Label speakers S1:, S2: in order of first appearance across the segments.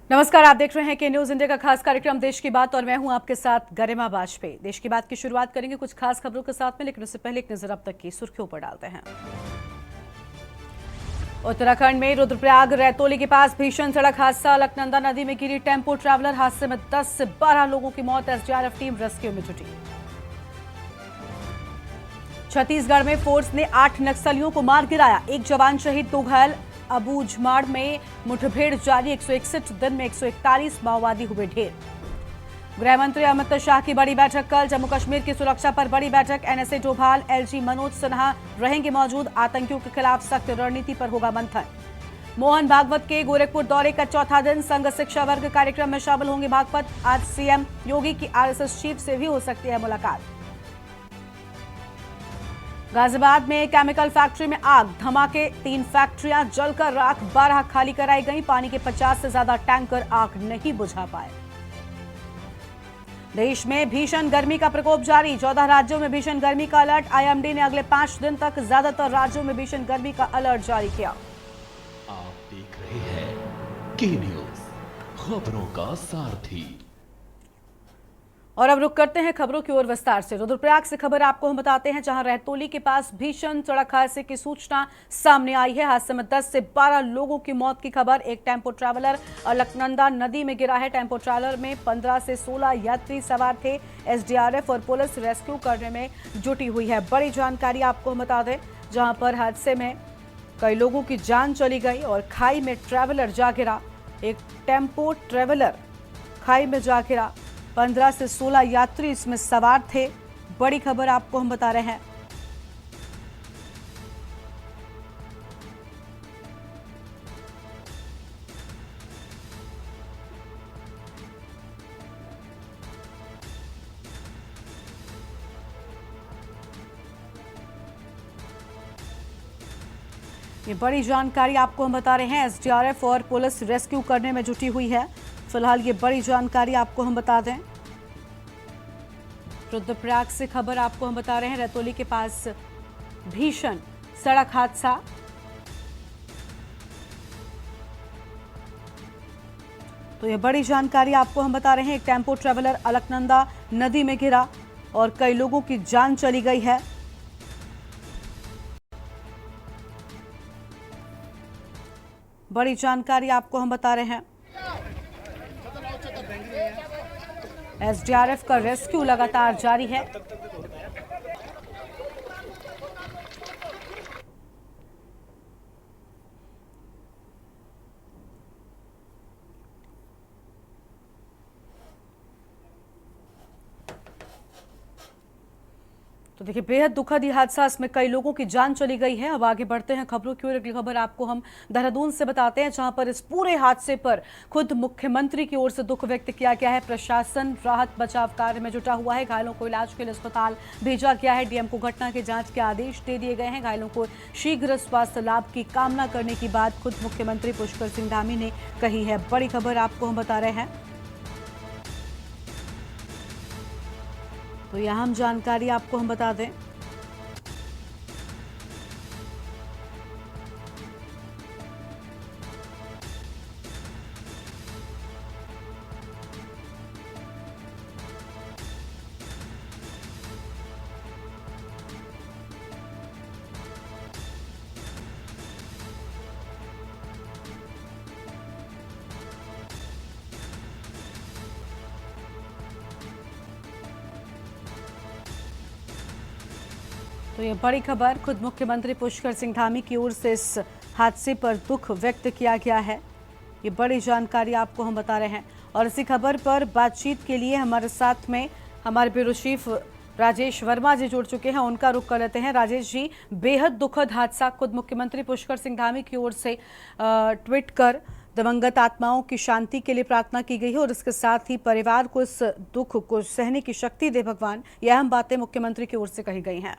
S1: नमस्कार, आप देख रहे हैं के न्यूज इंडिया का खास कार्यक्रम देश की बात और मैं हूं आपके साथ गरिमा वाजपेयी। देश की बात की शुरुआत करेंगे कुछ खास खबरों के साथ में, लेकिन उससे पहले एक नजर अब तक की सुर्खियों पर डालते हैं। उत्तराखंड में रुद्रप्रयाग रैतोली के पास भीषण सड़क हादसा, अलकनंदा नदी में गिरी टेम्पो ट्रैवलर, हादसे में 10 से 12 लोगों की मौत, एसडीआरएफ टीम रेस्क्यू में जुटी। छत्तीसगढ़ में फोर्स ने 8 नक्सलियों को मार गिराया, एक जवान शहीद, 2 घायल। अबूझमाड़ में मुठभेड़ जारी, 161 दिन में 141 माओवादी हुए ढेर। गृह मंत्री अमित शाह की बड़ी बैठक कल, जम्मू कश्मीर की सुरक्षा पर बड़ी बैठक, एनएसए डोभाल, एलजी मनोज सिन्हा रहेंगे मौजूद, आतंकियों के खिलाफ सख्त रणनीति पर होगा मंथन। मोहन भागवत के गोरखपुर दौरे का चौथा दिन, संघ शिक्षा वर्ग कार्यक्रम में शामिल होंगे भागवत, आज सीएम योगी की आरएसएस चीफ से भी हो सकती है मुलाकात। गाजियाबाद में केमिकल फैक्ट्री में आग, धमाके, 3 फैक्ट्रियां जलकर राख, 12 खाली कराई गई, पानी के 50 से ज्यादा टैंकर आग नहीं बुझा पाए। देश में भीषण गर्मी का प्रकोप जारी, 14 राज्यों में भीषण गर्मी का अलर्ट, आईएमडी ने अगले 5 दिन तक ज्यादातर राज्यों में भीषण गर्मी का अलर्ट जारी किया।
S2: आप देख रहे हैं के न्यूज, खबरों का सारथी।
S1: और अब रुक करते हैं खबरों की ओर विस्तार से। रुद्रप्रयाग से खबर आपको हम बताते हैं, जहां रहतोली के पास भीषण सड़क हादसे की सूचना सामने आई है। हादसे में 10 से 12 लोगों की मौत की खबर। एक टेम्पो ट्रैवलर अलकनंदा नदी में गिरा है। टेम्पो ट्रैवलर में 15 से 16 यात्री सवार थे। एसडीआरएफ और पुलिस रेस्क्यू करने में जुटी हुई है। बड़ी जानकारी आपको हम बता दें, जहां पर हादसे में कई लोगों की जान चली गई और खाई में ट्रैवलर जा गिरा। एक टेम्पो ट्रैवलर खाई में जा गिरा, 15 से 16 यात्री इसमें सवार थे। बड़ी खबर आपको हम बता रहे हैं। ये बड़ी जानकारी आपको हम बता रहे हैं। एसडीआरएफ और पुलिस रेस्क्यू करने में जुटी हुई है। फिलहाल ये बड़ी जानकारी आपको हम बता दें। रुद्रप्रयाग से खबर आपको हम बता रहे हैं, रैतोली के पास भीषण सड़क हादसा। तो ये बड़ी जानकारी आपको हम बता रहे हैं। एक टेम्पो ट्रैवलर अलकनंदा नदी में गिरा और कई लोगों की जान चली गई है। बड़ी जानकारी आपको हम बता रहे हैं। एसडीआरएफ का रेस्क्यू लगातार जारी है। तो देखिए, बेहद दुखद ये हादसा, इसमें कई लोगों की जान चली गई है। अब आगे बढ़ते हैं खबरों की ओर। अगली खबर आपको हम देहरादून से बताते हैं, जहां पर इस पूरे हादसे पर खुद मुख्यमंत्री की ओर से दुख व्यक्त किया गया है। प्रशासन राहत बचाव कार्य में जुटा हुआ है। घायलों को इलाज के लिए अस्पताल भेजा गया है। डीएम को घटना के जांच के आदेश दे दिए गए हैं। घायलों को शीघ्र स्वास्थ्य लाभ की कामना करने की बात खुद मुख्यमंत्री पुष्कर सिंह धामी ने कही है। बड़ी खबर आपको हम बता रहे हैं। तो यह अहम जानकारी आपको हम बता दें। तो ये बड़ी खबर, खुद मुख्यमंत्री पुष्कर सिंह धामी की ओर से इस हादसे पर दुख व्यक्त किया गया है। ये बड़ी जानकारी आपको हम बता रहे हैं। और इसी खबर पर बातचीत के लिए हमारे साथ में हमारे ब्यूरो चीफ राजेश वर्मा जी जुड़ चुके हैं। उनका रुख कर लेते हैं। राजेश जी, बेहद दुखद हादसा, खुद मुख्यमंत्री पुष्कर सिंह धामी की ओर से ट्वीट कर दिवंगत आत्माओं की शांति के लिए प्रार्थना की गई है और इसके साथ ही परिवार को इस दुख को सहने की शक्ति दे भगवान, यह अहम बातें मुख्यमंत्री की ओर से कही गई हैं।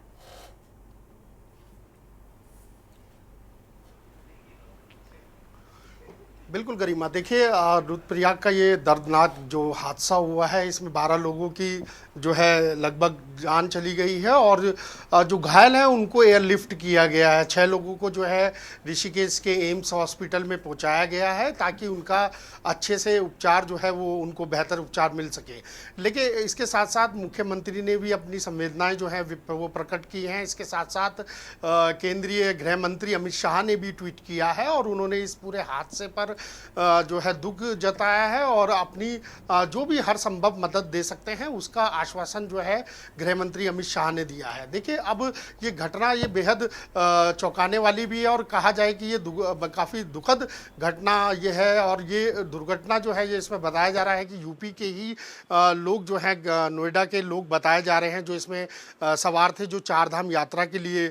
S3: बिल्कुल गरिमा, देखिए रुद्रप्रयाग का ये दर्दनाक जो हादसा हुआ है, इसमें 12 लोगों की जो है लगभग जान चली गई है और जो घायल हैं उनको एयरलिफ्ट किया गया है। 6 लोगों को जो है ऋषिकेश के एम्स हॉस्पिटल में पहुंचाया गया है ताकि उनका अच्छे से उपचार जो है वो उनको बेहतर उपचार मिल सके। लेकिन इसके साथ साथ मुख्यमंत्री ने भी अपनी संवेदनाएं जो है वो प्रकट की हैं। इसके साथ साथ केंद्रीय गृह मंत्री अमित शाह ने भी ट्वीट किया है और उन्होंने इस पूरे हादसे पर जो है दुख जताया है और अपनी जो भी हर संभव मदद दे सकते हैं उसका आश्वासन जो है गृह मंत्री अमित शाह ने दिया है। देखिए, अब ये घटना ये बेहद चौंकाने वाली भी है और कहा जाए कि ये काफ़ी दुखद घटना ये है और ये दुर्घटना जो है ये इसमें बताया जा रहा है कि यूपी के ही लोग जो हैं, नोएडा के लोग बताए जा रहे हैं जो इसमें सवार थे, जो चारधाम यात्रा के लिए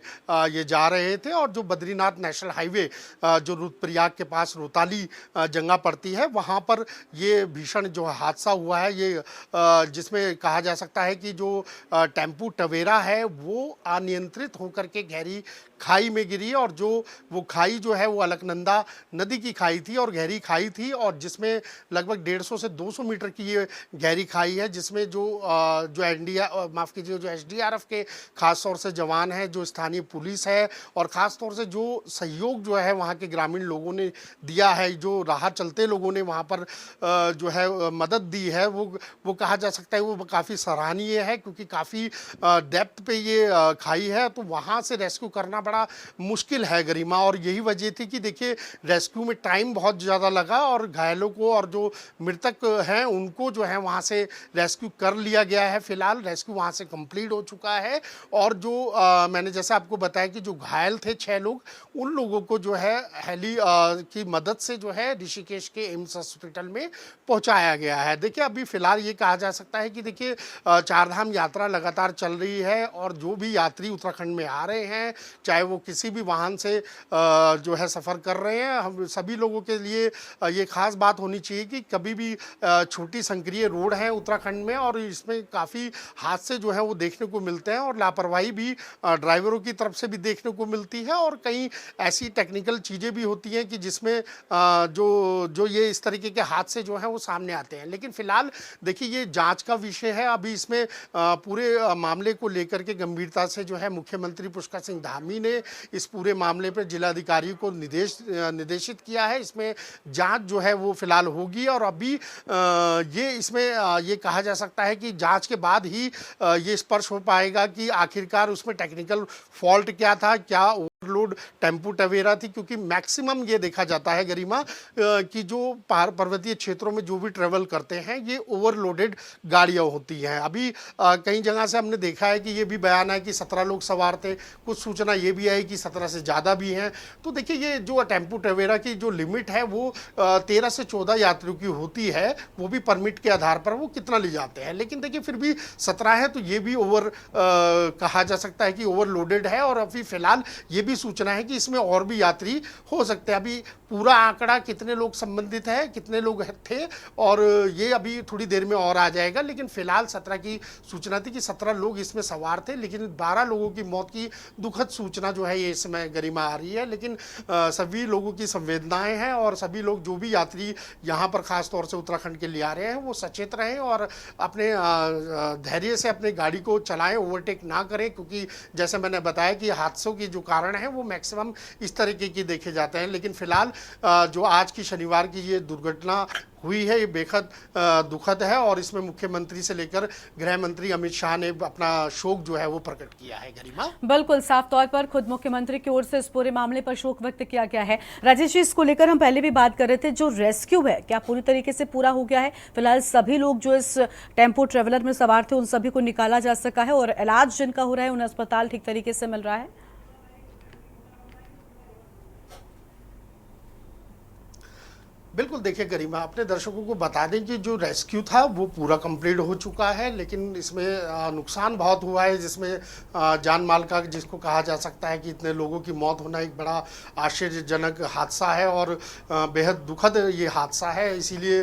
S3: ये जा रहे थे और जो बद्रीनाथ नेशनल हाईवे जो रुद्रप्रयाग के पास रोताली जगह पड़ती है वहाँ पर ये भीषण जो हादसा हुआ है, ये जिसमें कहा जा सकता है कि जो टेम्पू टवेरा है वो अनियंत्रित होकर के गहरी खाई में गिरी और जो वो खाई जो है वो अलकनंदा नदी की खाई थी और गहरी खाई थी और जिसमें लगभग 150 से 200 मीटर की ये गहरी खाई है, जिसमें जो एसडीआरएफ के खास तौर से जवान हैं, जो स्थानीय पुलिस है और ख़ास तौर से जो सहयोग जो है वहाँ के ग्रामीण लोगों ने दिया है, जो राह चलते लोगों ने वहाँ पर जो है मदद दी है, वो कहा जा सकता है वो काफ़ी सराहनीय है क्योंकि काफ़ी डेप्थ पे ये खाई है तो वहाँ से रेस्क्यू करना बड़ा मुश्किल है गरिमा। और यही वजह थी कि देखिए रेस्क्यू में टाइम बहुत ज़्यादा लगा और घायलों को और जो मृतक हैं उनको जो है वहाँ से रेस्क्यू कर लिया गया है। फिलहाल रेस्क्यू वहाँ से कंप्लीट हो चुका है और जो मैंने जैसा आपको बताया कि जो घायल थे 6 लोग, उन लोगों को जो है हेली की मदद से जो है ऋषिकेश के एम्स हॉस्पिटल में पहुंचाया गया है। देखिए, अभी फिलहाल ये कहा जा सकता है कि देखिए चारधाम यात्रा लगातार चल रही है और जो भी यात्री उत्तराखंड में आ रहे हैं, चाहे वो किसी भी वाहन से जो है सफ़र कर रहे हैं, हम सभी लोगों के लिए ये खास बात होनी चाहिए कि कभी भी छोटी संक्रिय रोड है उत्तराखंड में और इसमें काफ़ी हादसे जो है वो देखने को मिलते हैं और लापरवाही भी ड्राइवरों की तरफ से भी देखने को मिलती है और कई ऐसी टेक्निकल चीज़ें भी होती हैं कि जिसमें जो ये इस तरीके के हादसे जो हैं वो सामने आते हैं। लेकिन फिलहाल देखिए ये जांच का विषय है, अभी इसमें पूरे मामले को लेकर के गंभीरता से जो है मुख्यमंत्री पुष्कर सिंह धामी ने इस पूरे मामले पर जिलाधिकारी को निर्देशित किया है। इसमें जांच जो है वो फिलहाल होगी और अभी ये इसमें ये कहा जा सकता है कि जांच के बाद ही ये स्पर्श हो पाएगा कि आखिरकार उसमें टेक्निकल फॉल्ट क्या था, क्या ओवरलोड टेम्पू टवेरा थी, क्योंकि मैक्सिमम ये देखा जाता है गरिमा कि जो पर्वतीय क्षेत्रों में जो भी ट्रेवल करते हैं ये ओवरलोडेड गाड़ियाँ होती हैं। अभी कई जगह से हमने देखा है कि ये भी बयान है कि 17 लोग सवार थे, कुछ सूचना ये भी आई कि 17 से ज़्यादा भी हैं। तो देखिए ये जो टेम्पू टवेरा की जो लिमिट है वो 13 से 14 यात्रियों की होती है, वो भी परमिट के आधार पर वो कितना ले जाते हैं। लेकिन देखिए फिर भी 17 है तो ये भी कहा जा सकता है कि ओवरलोडेड है और अभी फिलहाल ये भी सूचना है कि इसमें और भी यात्री हो सकते हैं। अभी पूरा आंकड़ा कितने लोग संबंधित है, कितने लोग थे और ये अभी थोड़ी देर में और आ जाएगा। लेकिन फिलहाल 17 की सूचना थी कि 17 लोग इसमें सवार थे, लेकिन 12 लोगों की मौत की दुखद सूचना जो है ये इस समय गरिमा आ रही है। लेकिन सभी लोगों की संवेदनाएं हैं और सभी लोग जो भी यात्री यहाँ पर खास तौर से उत्तराखंड के लिए आ रहे हैं वो सचेत रहें और अपने धैर्य से अपनी गाड़ी को चलाएं, ओवरटेक ना करें, क्योंकि जैसे मैंने बताया कि हादसों की जो कारण है वो मैक्सिमम इस तरीके की देखे जाते हैं। लेकिन फिलहाल जो आज की शनिवार की ये दुर्घटना हुई है ये बेहद दुखद है और इसमें मुख्यमंत्री से लेकर गृह मंत्री अमित शाह ने अपना शोक जो है वो प्रकट किया है गरिमा।
S1: बिल्कुल, साफ तौर पर खुद मुख्यमंत्री की ओर से इस पूरे मामले पर शोक व्यक्त किया गया है। राजेश जी, इसको लेकर हम पहले भी बात कर रहे थे, जो रेस्क्यू है क्या पूरी तरीके से पूरा हो गया है? फिलहाल सभी लोग जो इस टेम्पो ट्रेवलर में सवार थे उन सभी को निकाला जा सका है और इलाज जिनका हो रहा है उन्हें अस्पताल ठीक तरीके से मिल रहा है?
S3: बिल्कुल, देखिए गरिमा, अपने दर्शकों को बता दें कि जो रेस्क्यू था वो पूरा कंप्लीट हो चुका है, लेकिन इसमें नुकसान बहुत हुआ है, जिसमें जान माल का जिसको कहा जा सकता है कि इतने लोगों की मौत होना एक बड़ा आश्चर्यजनक हादसा है और बेहद दुखद ये हादसा है। इसीलिए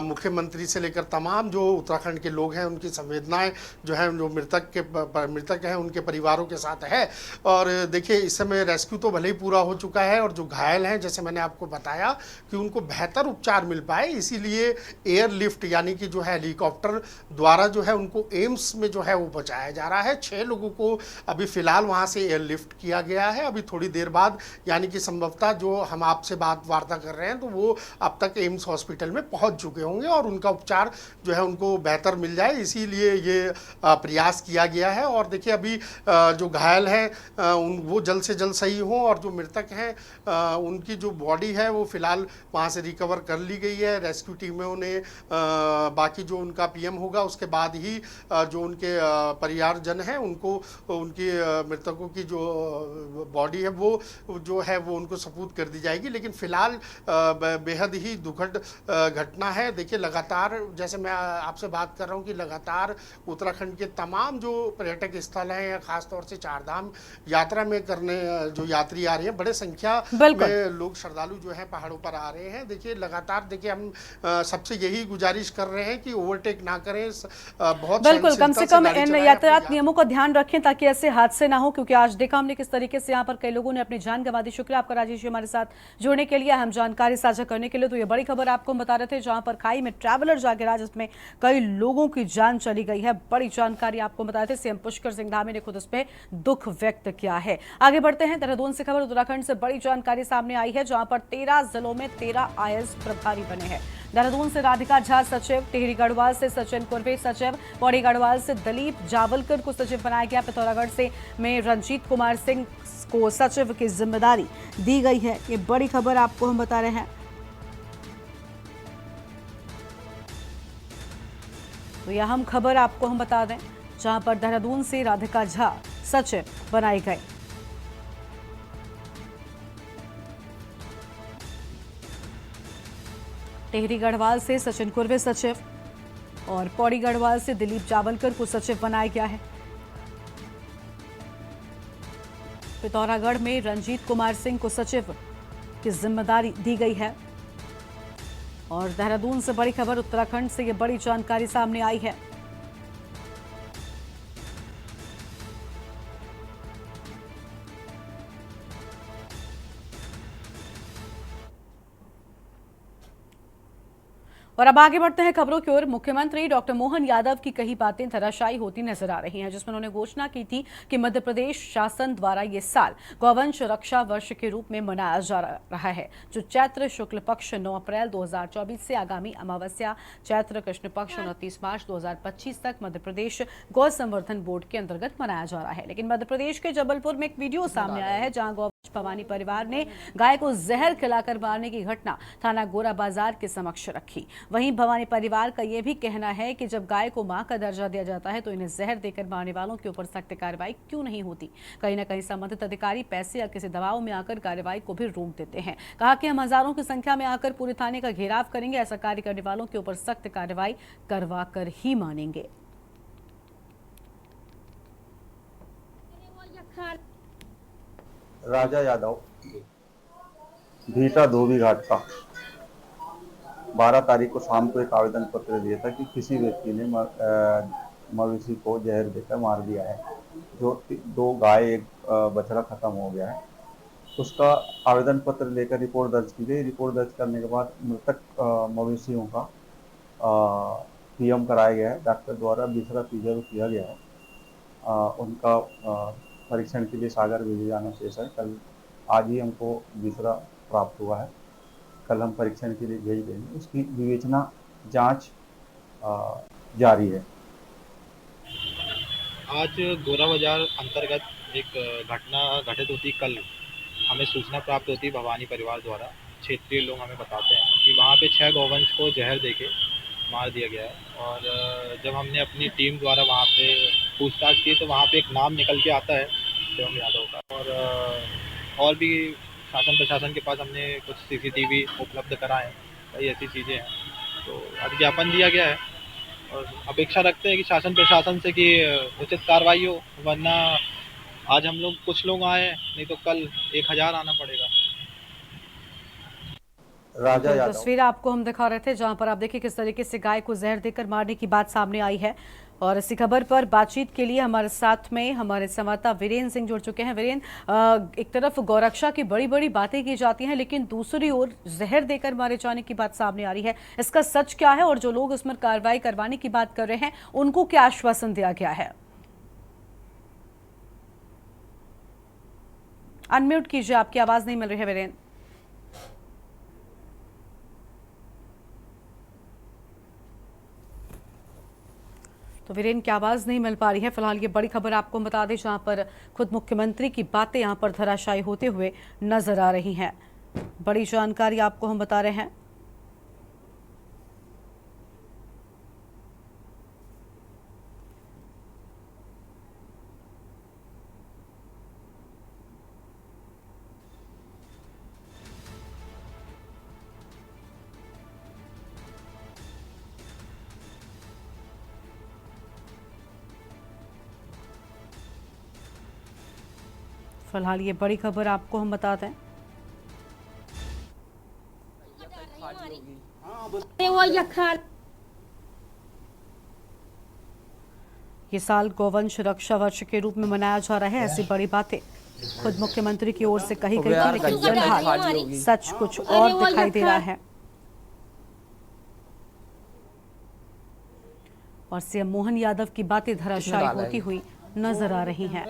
S3: मुख्यमंत्री से लेकर तमाम जो उत्तराखंड के लोग हैं उनकी संवेदनाएं जो हैं जो मृतक हैं उनके परिवारों के साथ है। और देखिए इस समय रेस्क्यू तो भले ही पूरा हो चुका है और जो घायल हैं जैसे मैंने आपको बताया कि उनको बेहतर उपचार मिल पाए, इसीलिए एयरलिफ्ट यानी कि जो है हेलीकॉप्टर द्वारा जो है उनको एम्स में जो है वो पहुंचाया जा रहा है। 6 लोगों को अभी फिलहाल वहां से एयरलिफ्ट किया गया है। अभी थोड़ी देर बाद यानी कि संभवतः जो हम आपसे बात वार्ता कर रहे हैं तो वो अब तक एम्स हॉस्पिटल में पहुंच चुके होंगे और उनका उपचार जो है उनको बेहतर मिल जाए, इसीलिए ये प्रयास किया गया है। और देखिए अभी जो घायल हैं वो जल्द से जल्द सही हों और जो मृतक हैं उनकी जो बॉडी है वो फिलहाल वहाँ से रिकवर कर ली गई है। रेस्क्यू टीमों ने बाकी जो उनका पीएम होगा उसके बाद ही जो उनके परिवारजन हैं उनको उनकी मृतकों की जो बॉडी है वो जो है वो उनको सपूत कर दी जाएगी। लेकिन फिलहाल बेहद ही दुखद घटना है। देखिए लगातार जैसे मैं आपसे बात कर रहा हूँ कि लगातार उत्तराखंड के तमाम जो पर्यटक स्थल हैं या खासतौर से चारधाम यात्रा में करने जो यात्री आ रहे हैं, बड़े संख्या में लोग श्रद्धालु जो है पहाड़ों पर आ रहे हैं। देखिए लगातार देखिए हम सबसे यही गुजारिश कर रहे हैं कि ओवरटेक ना करें, बहुत
S1: बिल्कुल कम से कम इन यातायात नियमों का ध्यान रखें ताकि ऐसे हादसे ना हो, क्योंकि आज देखा हमने किस तरीके से यहाँ पर कई लोगों ने अपनी जान गंवा दी। शुक्रिया आपका राजेश जी हमारे साथ जुड़ने के लिए, हम जानकारी साझा करने के लिए। तो ये बड़ी खबर आपको बता रहे थे जहां पर खाई में ट्रैवलर जा गिरा जिसमें कई लोगों की जान चली गई है। बड़ी जानकारी आपको बता रहे थे, सीएम पुष्कर सिंह धामी ने खुद इस पे दुख व्यक्त किया है। आगे बढ़ते हैं, देहरादून से खबर उत्तराखंड से बड़ी जानकारी सामने आई है जहां पर 13 जिलों में 13 आईएएस प्रभारी बने हैं। देहरादून से राधिका झा सचिव, टिहरी गढ़वाल से सचिन कुर्वे सचिव, पौड़ी गढ़वाल से दिलीप जावलकर को सचिव बनाया गया। पिथौरागढ़ से में रंजीत कुमार सिंह को सचिव की जिम्मेदारी दी गई है। ये बड़ी खबर आपको हम बता रहे हैं। तो यह अहम खबर आपको हम बता दें जहां पर देहरादून से राधिका झा सचिव बनाई गई। टिहरी गढ़वाल से सचिन कुर्वे सचिव और पौड़ी गढ़वाल से दिलीप जावलकर को सचिव बनाया गया है। पिथौरागढ़ में रंजीत कुमार सिंह को सचिव की जिम्मेदारी दी गई है। और देहरादून से बड़ी खबर उत्तराखंड से ये बड़ी जानकारी सामने आई है। और अब आगे बढ़ते हैं खबरों की ओर। मुख्यमंत्री डॉक्टर मोहन यादव की कई बातें धराशायी होती नजर आ रही हैं, जिसमें उन्होंने घोषणा की थी कि मध्य प्रदेश शासन द्वारा ये साल गौवंश रक्षा वर्ष के रूप में मनाया जा रहा है, जो चैत्र शुक्ल पक्ष 9 अप्रैल 2024 से आगामी अमावस्या चैत्र कृष्ण पक्ष 29 मार्च 2025 तक मध्य प्रदेश गौ संवर्धन बोर्ड के अंतर्गत मनाया जा रहा है। लेकिन मध्य प्रदेश के जबलपुर में एक वीडियो सामने आया है जहां गौवंश भवानी परिवार ने गाय को जहर खिलाकर मारने की घटना थाना गोरा बाजार के समक्ष रखी। वहीं भवानी परिवार का यह भी कहना है कि जब गाय को मां का दर्जा दिया जाता है तो इन्हें जहर देकर मारने वालों के ऊपर सख्त कार्रवाई क्यों नहीं होती। कहीं न कहीं संबंधित अधिकारी पैसे या किसी दबाव में आकर कार्रवाई को भी रोक देते हैं। कहा कि हम हजारों की संख्या में आकर पूरे थाने का घेराव करेंगे, ऐसा कार्य करने वालों के ऊपर सख्त कार्रवाई करवा कर ही मानेंगे।
S4: राजा यादव भीटा धोबी घाट का 12 तारीख को शाम को एक आवेदन पत्र दिया था कि किसी व्यक्ति ने मवेशी को जहर देकर मार दिया है, जो 2 गाय एक बछड़ा खत्म हो गया है। उसका आवेदन पत्र लेकर रिपोर्ट दर्ज की गई। रिपोर्ट दर्ज करने के बाद मृतक मवेशियों का पीएम कराया गया है, डॉक्टर द्वारा दूसरा प्रिजर्व किया गया है। उनका परीक्षण के लिए सागर भेजे जाना शेष है। कल आज ही हमको दूसरा प्राप्त हुआ है, कल हम परीक्षण के लिए भेज देंगे। उसकी विवेचना जांच जारी है।
S5: आज गोरा बाजार अंतर्गत एक घटना घटित होती। कल हमें सूचना प्राप्त होती भवानी परिवार द्वारा, क्षेत्रीय लोग हमें बताते हैं कि वहाँ पे 6 गौवंश को जहर देके मार दिया गया है। और जब हमने अपनी टीम द्वारा वहाँ पे पूछताछ की तो वहाँ पे एक नाम निकल के आता है शिवम यादव का। और भी शासन प्रशासन के पास हमने कुछ सीसीटीवी उपलब्ध कराए, कई ऐसी चीज़ें हैं। तो आज ज्ञापन दिया गया है और अपेक्षा रखते हैं कि शासन प्रशासन से कि उचित कार्रवाई हो, वरना आज हम लोग कुछ लोग आए, नहीं तो कल 1000 आना पड़ेगा।
S4: राजा यादव
S1: तस्वीर आपको हम दिखा रहे थे जहां पर आप देखिए किस तरीके से गाय को जहर देकर मारने की बात सामने आई है। और इसी खबर पर बातचीत के लिए हमारे साथ में हमारे संवाददाता वीरेंद्र सिंह जुड़ चुके हैं। वीरेंद्र, एक तरफ गौरक्षा की बड़ी बड़ी बातें की जाती हैं, लेकिन दूसरी ओर जहर देकर मारे जाने की बात सामने आ रही है। इसका सच क्या है और जो लोग इसमें कार्रवाई करवाने की बात कर रहे हैं उनको क्या आश्वासन दिया गया है? अनम्यूट कीजिए, आपकी आवाज नहीं मिल रही है वीरेंद्र। तो वीरेंद्र की आवाज नहीं मिल पा रही है। फिलहाल ये बड़ी खबर आपको बता दें, जहां पर खुद मुख्यमंत्री की बातें यहां पर धराशायी होते हुए नजर आ रही हैं। बड़ी जानकारी आपको हम बता रहे हैं। फिलहाल ये बड़ी खबर आपको हम बता दें। ये साल गौवंश रक्षा वर्ष के रूप में मनाया जा रहा है, ऐसी बड़ी बातें खुद मुख्यमंत्री की ओर से कही गई थी, लेकिन फिलहाल सच कुछ और दिखाई दे रहा है। और सीएम मोहन यादव की बातें धराशायी होती हुई नजर आ रही हैं।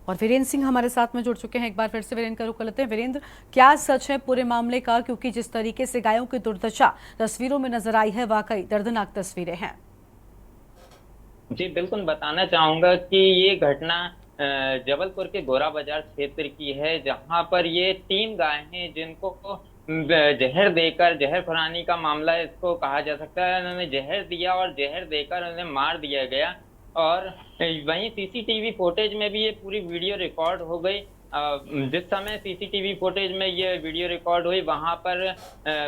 S1: और वीरेंद्र सिंह हमारे साथ में जुड़ चुके हैं। एक बार फिर से वीरेंद्र का रुख कर लेते हैं। वीरेंद्र, क्या सच है पूरे मामले का? क्योंकि जिस तरीके से गायों की दुर्दशा तस्वीरों में नजर आई है, वाकई दर्दनाक तस्वीरें हैं।
S6: जी बिल्कुल, बताना चाहूंगा कि ये घटना जबलपुर के गोरा बाजार क्षेत्र की है, जहां पर ये 3 गाय हैं जिनको जहर देकर, जहर फरानी का मामला इसको कहा जा सकता है, उन्होंने जहर दिया और जहर देकर उन्हें मार दिया गया। और वहीं सीसीटीवी फुटेज में भी ये पूरी वीडियो रिकॉर्ड हो गई। जिस समय सीसीटीवी फुटेज में ये वीडियो रिकॉर्ड हुई, वहां पर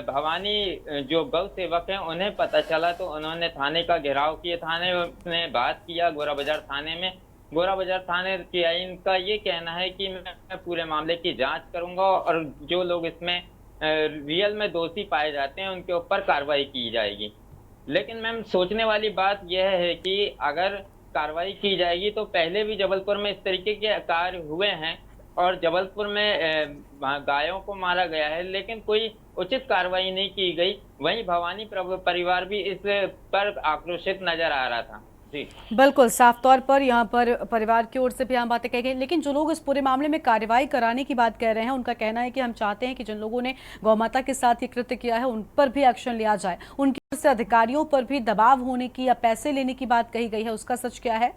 S6: भवानी जो गौ सेवक हैं उन्हें पता चला, तो उन्होंने थाने का घेराव किया। थाने में बात किया, गोरा बाजार थाने में। गोरा बाजार थाने की इनका ये कहना है कि मैं पूरे मामले की जांच करूंगा और जो लोग इसमें रियल में दोषी पाए जाते हैं उनके ऊपर कार्रवाई की जाएगी। लेकिन मैम, सोचने वाली बात यह है कि अगर कार्रवाई की जाएगी तो पहले भी जबलपुर में इस तरीके के कार्य हुए हैं और जबलपुर में गायों को मारा गया है, लेकिन कोई उचित कार्रवाई नहीं की गई। वहीं भवानी परिवार भी इस पर आक्रोशित नजर आ रहा था। जी
S1: बिल्कुल, साफ तौर पर यहाँ पर परिवार की ओर से भी हम बातें कही गई, लेकिन जो लोग इस पूरे मामले में कार्रवाई कराने की बात कह रहे हैं, उनका कहना है कि हम चाहते हैं कि जिन लोगों ने गौ माता के साथ ये कृत्य किया है उन पर भी एक्शन लिया जाए। उनकी ओर से अधिकारियों पर भी दबाव होने की या पैसे लेने की बात कही गई है, उसका सच क्या है?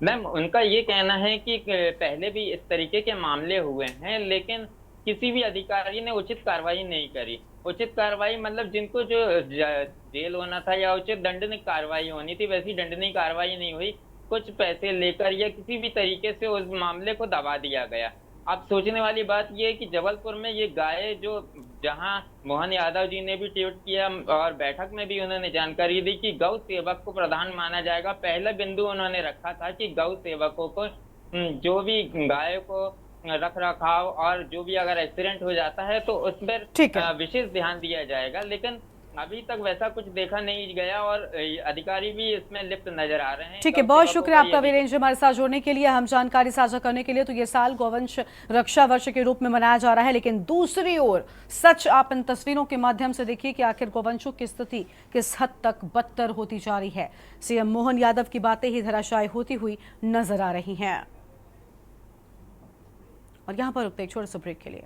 S6: मैम, उनका ये कहना है कि पहले भी इस तरीके के मामले हुए हैं, लेकिन किसी भी अधिकारी ने उचित कार्रवाई नहीं करी। उचित कार्रवाई मतलब जिनको जो जेल होना था या उचित दंडनीय कार्रवाई होनी थी, वैसी दंडनीय कार्रवाई नहीं हुई। कुछ पैसे लेकर या किसी भी तरीके से उस मामले को दबा दिया गया। अब सोचने वाली बात यह है कि जबलपुर में ये गाय जो, जहां मोहन यादव जी ने भी ट्वीट किया और बैठक में भी उन्होंने जानकारी दी कि गौ सेवक को प्रधान माना जाएगा। पहला बिंदु उन्होंने रखा था कि गौ सेवकों को जो भी गाय को रख रखाव और जो भी अगर एक्सीडेंट हो जाता है तो उस पर विशेष ध्यान दिया जाएगा, लेकिन अभी तक वैसा कुछ देखा नहीं गया और अधिकारी भी इसमें लिप्त नजर आ रहे हैं।
S1: ठीक है, बहुत शुक्रिया आपका वीरेंद्र हमारे साथ जुड़ने के लिए, हम जानकारी साझा करने के लिए। तो ये साल गौवंश रक्षा वर्ष के रूप में मनाया जा रहा है, लेकिन दूसरी ओर सच आप इन तस्वीरों के माध्यम से देखिए कि आखिर गौवंशों की स्थिति किस हद तक बदतर होती जा रही है। सीएम मोहन यादव की बातें ही धराशायी होती हुई नजर आ रही हैं। और यहाँ पर रुकते एक छोटे से ब्रेक के लिए।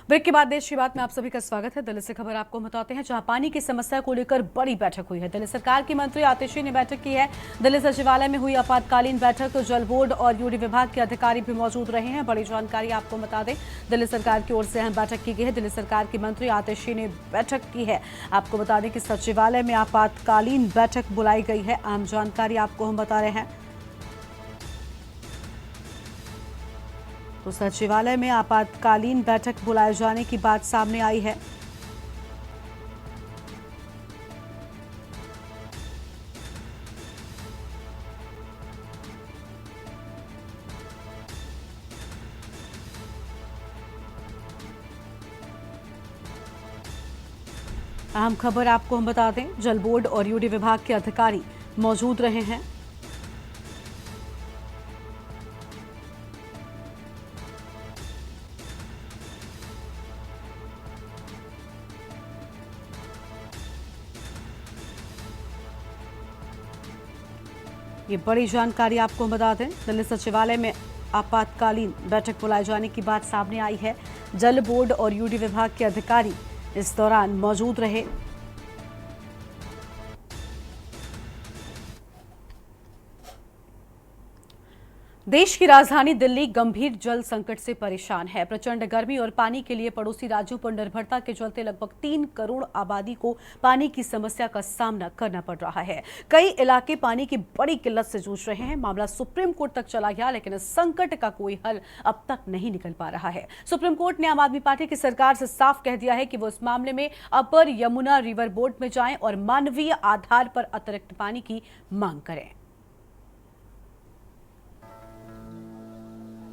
S1: ब्रेक के बाद देश की बात में आप सभी का स्वागत है। दिल्ली से खबर आपको बताते हैं, जहां पानी की समस्या को लेकर बड़ी बैठक हुई है। दिल्ली सरकार की मंत्री आतिशी ने बैठक की है। दिल्ली सचिवालय में हुई आपातकालीन बैठक, जल बोर्ड और यूडी विभाग के अधिकारी भी मौजूद रहे हैं। बड़ी जानकारी आपको बता दें, दिल्ली सरकार की ओर से अहम बैठक की गई है। दिल्ली सरकार की मंत्री आतिशी ने बैठक की है। आपको बता दें कि सचिवालय में आपातकालीन बैठक बुलाई गई है। अहम जानकारी आपको हम बता रहे हैं। तो सचिवालय में आपातकालीन बैठक बुलाए जाने की बात सामने आई है। अहम खबर आपको हम बता दें, जल बोर्ड और यूडी विभाग के अधिकारी मौजूद रहे हैं। ये बड़ी जानकारी आपको हम बता दें, दिल्ली सचिवालय में आपातकालीन बैठक बुलाए जाने की बात सामने आई है। जल बोर्ड और यूडी विभाग के अधिकारी इस दौरान मौजूद रहे। देश की राजधानी दिल्ली गंभीर जल संकट से परेशान है। प्रचंड गर्मी और पानी के लिए पड़ोसी राज्यों पर निर्भरता के चलते लगभग 3 करोड़ आबादी को पानी की समस्या का सामना करना पड़ रहा है। कई इलाके पानी की बड़ी किल्लत से जूझ रहे हैं। मामला सुप्रीम कोर्ट तक चला गया, लेकिन इस संकट का कोई हल अब तक नहीं निकल पा रहा है। सुप्रीम कोर्ट ने आम आदमी पार्टी की सरकार से साफ कह दिया है कि वो इस मामले में अपर यमुना रिवर बोर्ड में जाएं और मानवीय आधार पर अतिरिक्त पानी की मांग करें।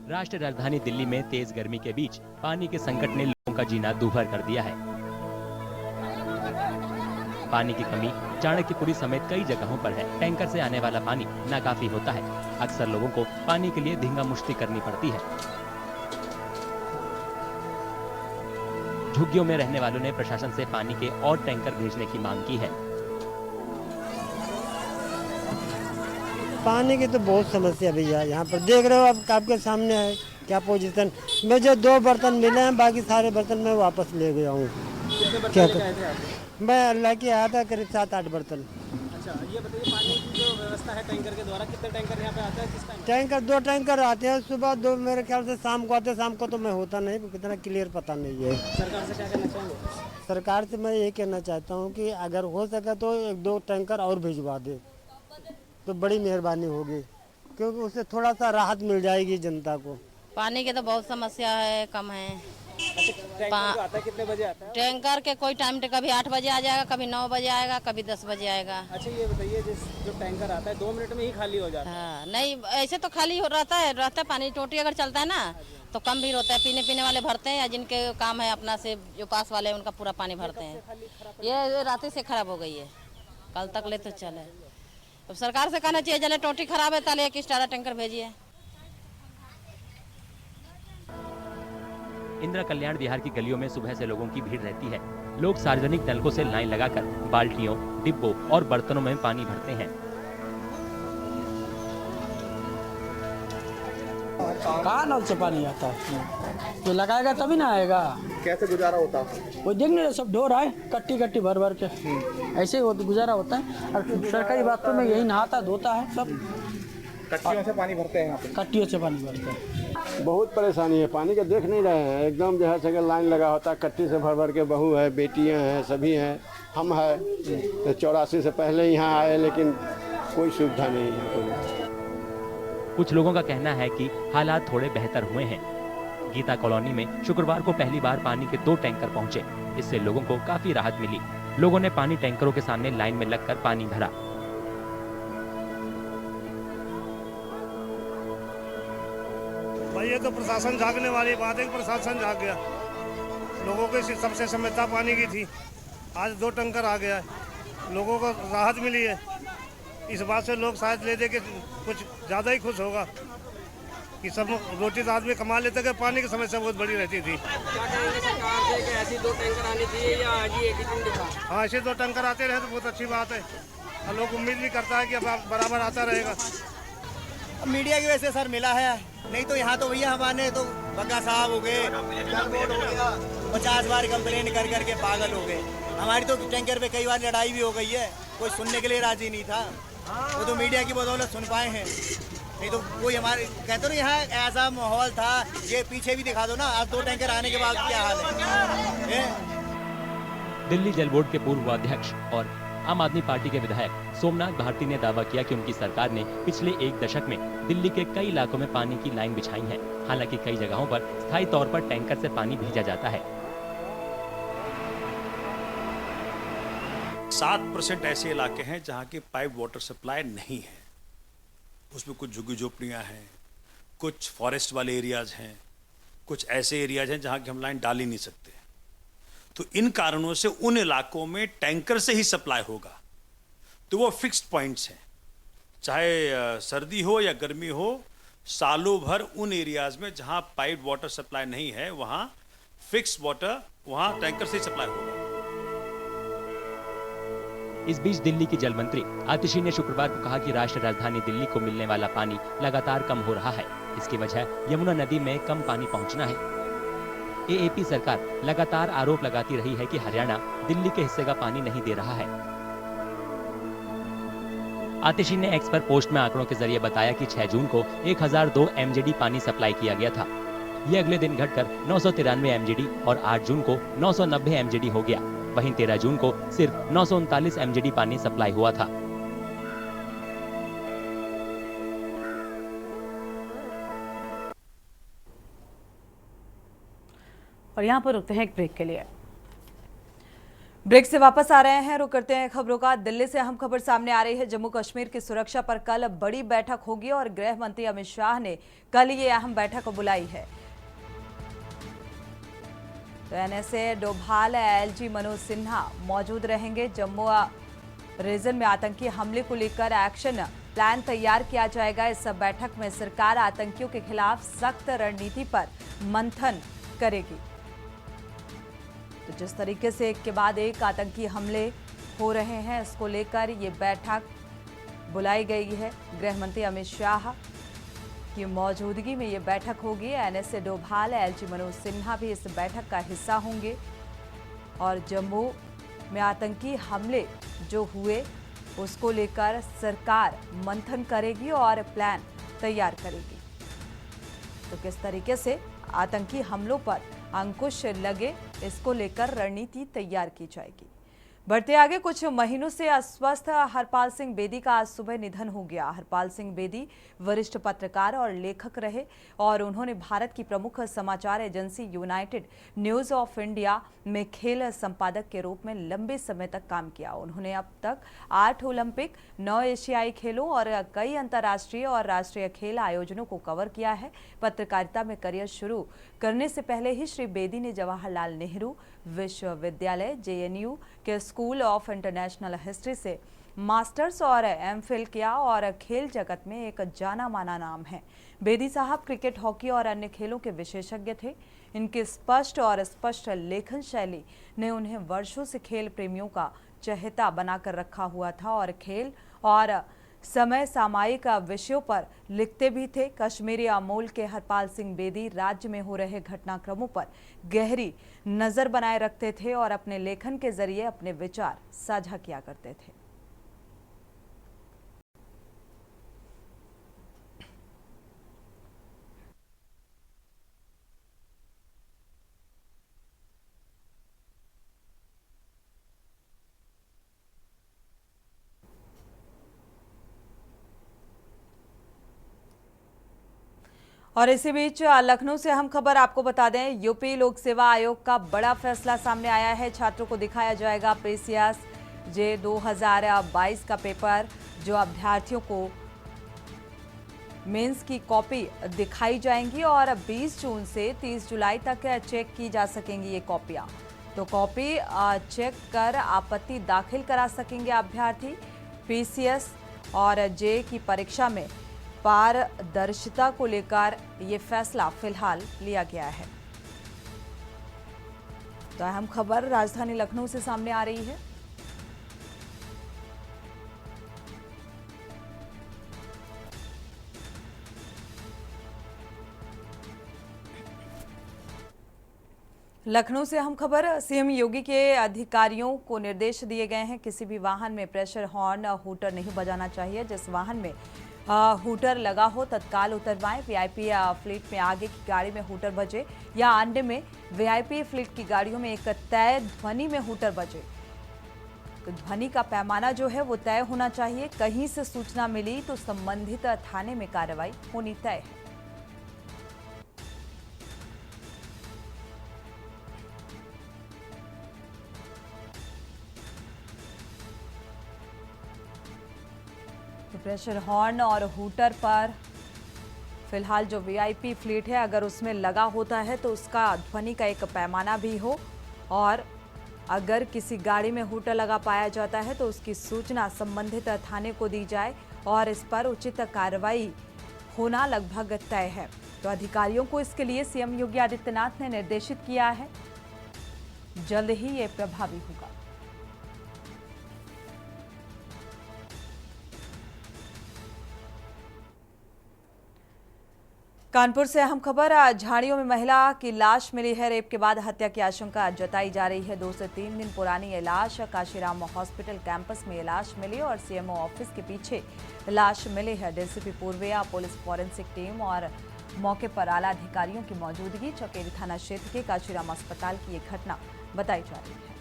S7: राष्ट्रीय राजधानी दिल्ली में तेज गर्मी के बीच पानी के संकट ने लोगों का जीना दूभर कर दिया है। पानी की कमी चाणक्यपुरी समेत कई जगहों पर है। टैंकर से आने वाला पानी नाकाफी होता है। अक्सर लोगों को पानी के लिए धींगा मुश्ती करनी पड़ती है। झुग्गियों में रहने वालों ने प्रशासन से पानी के और टैंकर भेजने की मांग की है।
S8: पानी की तो बहुत समस्या भैया, यहाँ पर देख रहे हो आप, आपके सामने है क्या पोजीशन। मुझे 2 बर्तन मिले हैं, बाकी सारे बर्तन मैं वापस ले गया हूँ। क्या मैं अल्लाह की आया था करीब 7-8 बर्तन।
S9: अच्छा, ये बताइए पानी की जो व्यवस्था है टैंकर के द्वारा, कितने टैंकर यहाँ पे आते हैं, किस टाइम?
S8: टैंकर 2 टैंकर आते हैं, सुबह 2 मेरे ख्याल से शाम को आते हैं। शाम को तो मैं होता नहीं, कितना क्लियर पता नहीं है।
S9: सरकार से क्या कहना चाहेंगे?
S8: सरकार से मैं ये कहना चाहता हूँ कि अगर हो सके तो 1-2 टैंकर और भिजवा दे तो बड़ी मेहरबानी होगी, क्योंकि उससे थोड़ा सा राहत मिल जाएगी जनता को।
S10: पानी की तो बहुत समस्या है, कम है।
S9: टैंकर आता है, कितने बजे आता है?
S10: टैंकर के कोई टाइम कभी 8 बजे आ जाएगा, कभी 9 बजे आएगा, कभी 10 बजे आएगा।
S9: अच्छा, ये बताइए जो टैंकर आता है 2 मिनट में ही खाली हो जाता है?
S10: हाँ, नहीं ऐसे तो खाली रहता है पानी। टोटी अगर चलता है ना तो कम भी होता है। पीने वाले भरते हैं, या जिनके काम है अपना से जो पास वाले हैं उनका पूरा पानी भरते हैं। ये रात से खराब हो गई है, कल तक ले तो चले। अब सरकार से कहना चाहिए, जले टोटी खराब है ताले एक स्टारा टैंकर भेजिए।
S7: इंदिरा कल्याण विहार की गलियों में सुबह से लोगों की भीड़ रहती है। लोग सार्वजनिक नलकों से लाइन लगाकर बाल्टियों, डिब्बों और बर्तनों में पानी भरते हैं।
S11: कहाँ नल से पानी आता है? तो लगाएगा तभी ना आएगा।
S9: कैसे गुजारा होता है?
S11: वो देख नहीं, सब ढो रहा है कट्टी भर के, ऐसे ही गुजारा होता है। और सरकारी बातों में यही नहाता धोता है सब।
S9: कट्टियों से पानी भरते हैं यहाँ पे?
S11: कट्टियों से पानी भरते हैं।
S12: बहुत परेशानी है, पानी का देख नहीं रहे हैं। एकदम जो है सगे लाइन लगा होता है, कट्टी से भर के। बहू है, बेटियां हैं, सभी हैं, हम है। तो 84 से पहले यहाँ आए, लेकिन कोई सुविधा नहीं है।
S7: कुछ लोगों का कहना है कि हालात थोड़े बेहतर हुए हैं। गीता कॉलोनी में शुक्रवार को पहली बार पानी के 2 टैंकर पहुंचे। इससे लोगों को काफी राहत मिली। लोगों ने पानी टैंकरों के सामने लाइन में लगकर पानी भरा।
S13: भाई ये तो प्रशासन जागने वाली बात है कि प्रशासन जाग गया। लोगों को सबसे समस्या पानी की थी, आज 2 टैंकर आ गया है, लोगों को राहत मिली है। इस बात से लोग शायद ले दे के कुछ ज़्यादा ही खुश होगा कि सब रोटी तो आदमी कमा लेते थे। पानी की समस्या बहुत बड़ी रहती थी।
S9: क्या कहेंगे सरकार से कि ऐसी 2 टैंकर आनी चाहिए या आज ही एक ही दिन दिखा?
S13: हाँ, ऐसे 2 टैंकर आते रहे तो बहुत अच्छी बात है, और लोग उम्मीद भी करता है कि अब बराबर आता रहेगा।
S14: मीडिया की वजह से सर मिला है, नहीं तो यहाँ तो भैया हमारे तो बग्गा साहब हो गए, 50 बार कंप्लेन कर करके पागल हो गए। हमारी तो टैंकर पे कई बार लड़ाई भी हो गई है, कोई सुनने के लिए राजी नहीं था। वो तो मीडिया की बदौलत सुन पाए हैं, नहीं तो कोई हमारे कहते ना यहाँ ऐसा माहौल था। ये पीछे भी दिखा दो ना, आज 2 टैंकर आने के बाद क्या हाल है।
S7: दिल्ली जल बोर्ड के पूर्व अध्यक्ष और आम आदमी पार्टी के विधायक सोमनाथ भारती ने दावा किया कि उनकी सरकार ने पिछले एक दशक में दिल्ली के कई इलाकों में पानी की लाइन बिछाई है। हालांकि कई जगहों पर स्थायी तौर पर टैंकर से पानी भेजा जाता है।
S15: 7% ऐसे इलाके हैं जहां की पाइप वाटर सप्लाई नहीं है। उसमें कुछ झुग्गी झोपड़ियां हैं, कुछ फॉरेस्ट वाले एरियाज हैं, कुछ ऐसे एरियाज हैं जहां की हम लाइन डाल ही नहीं सकते। तो इन कारणों से उन इलाकों में टैंकर से ही सप्लाई होगा। तो वो फिक्स्ड पॉइंट्स हैं, चाहे सर्दी हो या गर्मी हो, सालों भर उन एरियाज में जहां पाइप वाटर सप्लाई नहीं है वहां फिक्स्ड वाटर, वहां टैंकर से ही सप्लाई होगा।
S7: इस बीच दिल्ली की जल मंत्री आतिशी ने शुक्रवार को कहा कि राष्ट्रीय राजधानी दिल्ली को मिलने वाला पानी लगातार कम हो रहा है। इसकी वजह यमुना नदी में कम पानी पहुंचना है। एएपी सरकार लगातार आरोप लगाती रही है कि हरियाणा दिल्ली के हिस्से का पानी नहीं दे रहा है। आतिशी ने एक्स पर पोस्ट में आंकड़ों के जरिए बताया कि 6 जून को 1002 एमजीडी पानी सप्लाई किया गया था। ये अगले दिन घटकर 993 एमजीडी और 8 जून को 990 एमजीडी हो गया। वहीं 13 जून को सिर्फ 939 एमजीडी पानी सप्लाई हुआ था।
S1: और यहाँ पर रुकते हैं एक ब्रेक के लिए। ब्रेक से वापस आ रहे हैं, रुक करते हैं खबरों का। दिल्ली से अहम खबर सामने आ रही है। जम्मू कश्मीर की सुरक्षा पर कल बड़ी बैठक होगी और गृह मंत्री अमित शाह ने कल ये अहम बैठक बुलाई है। तो एनएसए डोभाल एलजी मनोज सिन्हा मौजूद रहेंगे। जम्मू रीजन में आतंकी हमले को लेकर एक्शन प्लान तैयार किया जाएगा। इस बैठक में सरकार आतंकियों के खिलाफ सख्त रणनीति पर मंथन करेगी। तो जिस तरीके से एक के बाद एक आतंकी हमले हो रहे हैं, इसको लेकर ये बैठक बुलाई गई है। गृह मंत्री अमित शाह की मौजूदगी में ये बैठक होगी। एनएसए डोभाल एलजी मनोज सिन्हा भी इस बैठक का हिस्सा होंगे और जम्मू में आतंकी हमले जो हुए उसको लेकर सरकार मंथन करेगी और प्लान तैयार करेगी। तो किस तरीके से आतंकी हमलों पर अंकुश लगे, इसको लेकर रणनीति तैयार की जाएगी। बढ़ते आगे, कुछ महीनों से अस्वस्थ हरपाल सिंह बेदी का आज सुबह निधन हो गया। हरपाल सिंह बेदी वरिष्ठ पत्रकार और लेखक रहे और उन्होंने भारत की प्रमुख समाचार agency United news of India में खेल संपादक के रूप में लंबे समय तक काम किया। उन्होंने अब तक 8 ओलंपिक, 9 एशियाई खेलों और कई अंतर्राष्ट्रीय और राष्ट्रीय खेल आयोजनों को कवर किया है। पत्रकारिता में करियर शुरू करने से पहले ही श्री बेदी ने जवाहरलाल नेहरू विश्वविद्यालय जेएनयू के स्कूल ऑफ इंटरनेशनल हिस्ट्री से मास्टर्स और एमफिल किया और खेल जगत में एक जाना माना नाम है। बेदी साहब क्रिकेट, हॉकी और अन्य खेलों के विशेषज्ञ थे। इनकी स्पष्ट और स्पष्ट लेखन शैली ने उन्हें वर्षों से खेल प्रेमियों का चहेता बनाकर रखा हुआ था और खेल और समय सामयिक विषयों पर लिखते भी थे। कश्मीरी अमूल के हरपाल सिंह बेदी राज्य में हो रहे घटनाक्रमों पर गहरी नजर बनाए रखते थे और अपने लेखन के जरिए अपने विचार साझा किया करते थे। और इसी बीच लखनऊ से हम खबर आपको बता दें, यूपी लोक सेवा आयोग का बड़ा फैसला सामने आया है। छात्रों को दिखाया जाएगा प्रीसीएस जे 2022 का पेपर। जो अभ्यर्थियों को मेंस की कॉपी दिखाई जाएंगी और 20 जून से 30 जुलाई तक चेक की जा सकेंगी ये कॉपियां। तो कॉपी चेक कर आपत्ति दाखिल करा सकेंगे अभ्यर्थी। पीसीएस और जे की परीक्षा में पारदर्शिता को लेकर ये फैसला फिलहाल लिया गया है। तो अहम खबर राजधानी लखनऊ से सामने आ रही है। लखनऊ से हम खबर, सीएम योगी के अधिकारियों को निर्देश दिए गए हैं, किसी भी वाहन में प्रेशर हॉर्न हूटर नहीं बजाना चाहिए। जिस वाहन में हूटर लगा हो तत्काल उतरवाएं। वीआईपी फ्लीट में आगे की गाड़ी में हूटर बजे या अन्य में वीआईपी फ्लीट की गाड़ियों में एक तय ध्वनि में हूटर बजे।
S16: ध्वनि का पैमाना जो है वो तय होना चाहिए। कहीं से सूचना मिली तो संबंधित थाने में कार्रवाई होनी तय है। तो प्रेशर हॉर्न और हूटर पर फिलहाल जो वीआईपी फ्लीट है, अगर उसमें लगा होता है तो उसका ध्वनि का एक पैमाना भी हो, और अगर किसी गाड़ी में हूटर लगा पाया जाता है तो उसकी सूचना संबंधित थाने को दी जाए और इस पर उचित कार्रवाई होना लगभग तय है। तो अधिकारियों को इसके लिए सीएम योगी आदित्यनाथ ने निर्देशित किया है। जल्द ही ये प्रभावी होगा। कानपुर से अहम खबर, झाड़ियों में महिला की लाश मिली है। रेप के बाद हत्या की आशंका जताई जा रही है। 2 से 3 दिन पुरानी ये लाश काशीराम हॉस्पिटल कैंपस में ये लाश मिली और सीएमओ ऑफिस के पीछे लाश मिली है। DCP Purvia, police forensic team और मौके पर आला अधिकारियों की मौजूदगी। चकेरी थाना क्षेत्र के काशीराम अस्पताल की ये घटना बताई जा रही है।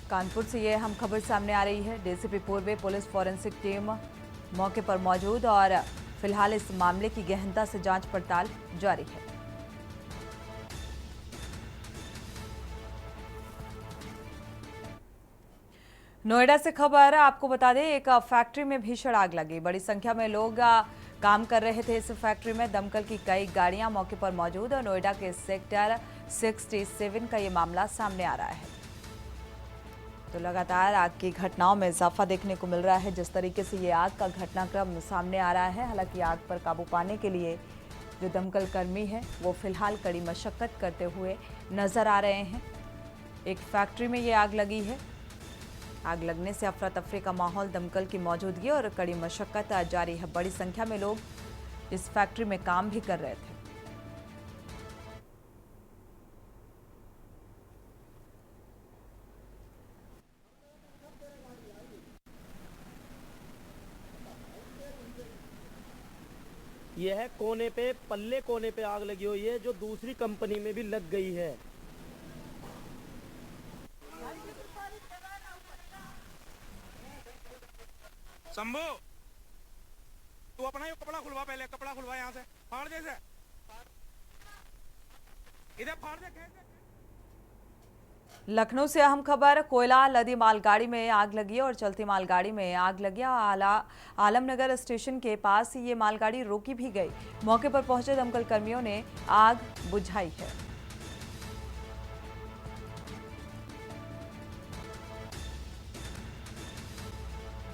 S16: कानपुर से ये हम खबर सामने आ रही है। डीसीपी पूर्व पुलिस फॉरेंसिक टीम मौके पर मौजूद और फिलहाल इस मामले की गहनता से जांच पड़ताल जारी है। नोएडा से खबर आपको बता दें, एक फैक्ट्री में भीषण आग लगी। बड़ी संख्या में लोग काम कर रहे थे इस फैक्ट्री में। दमकल की कई गाड़ियां मौके पर मौजूद और नोएडा के सेक्टर 67 का ये मामला सामने आ रहा है। तो लगातार आग की घटनाओं में इजाफा देखने को मिल रहा है। जिस तरीके से ये आग का घटनाक्रम सामने आ रहा है, हालांकि आग पर काबू पाने के लिए जो दमकल कर्मी हैं वो फिलहाल कड़ी मशक्कत करते हुए नजर आ रहे हैं। एक फैक्ट्री में ये आग लगी है। आग लगने से अफरा तफरी का माहौल, दमकल की मौजूदगी और कड़ी मशक्कत जारी है। बड़ी संख्या में लोग इस फैक्ट्री में काम भी कर रहे थे।
S9: यह है कोने पे, पल्ले कोने पे आग लगी हुई है, जो दूसरी कंपनी में भी लग गई है।
S17: शंभू, तू अपना ये कपड़ा खुलवा, पहले कपड़ा खुलवा, यहाँ से फाड़ दे, इसे इधर फाड़ दे।
S16: लखनऊ से अहम खबर, कोयला लदी मालगाड़ी में आग लगी और चलती मालगाड़ी में आग लगी। आलमनगर स्टेशन के पास ये मालगाड़ी रोकी भी गई। मौके पर पहुंचे दमकल कर्मियों ने आग बुझाई है।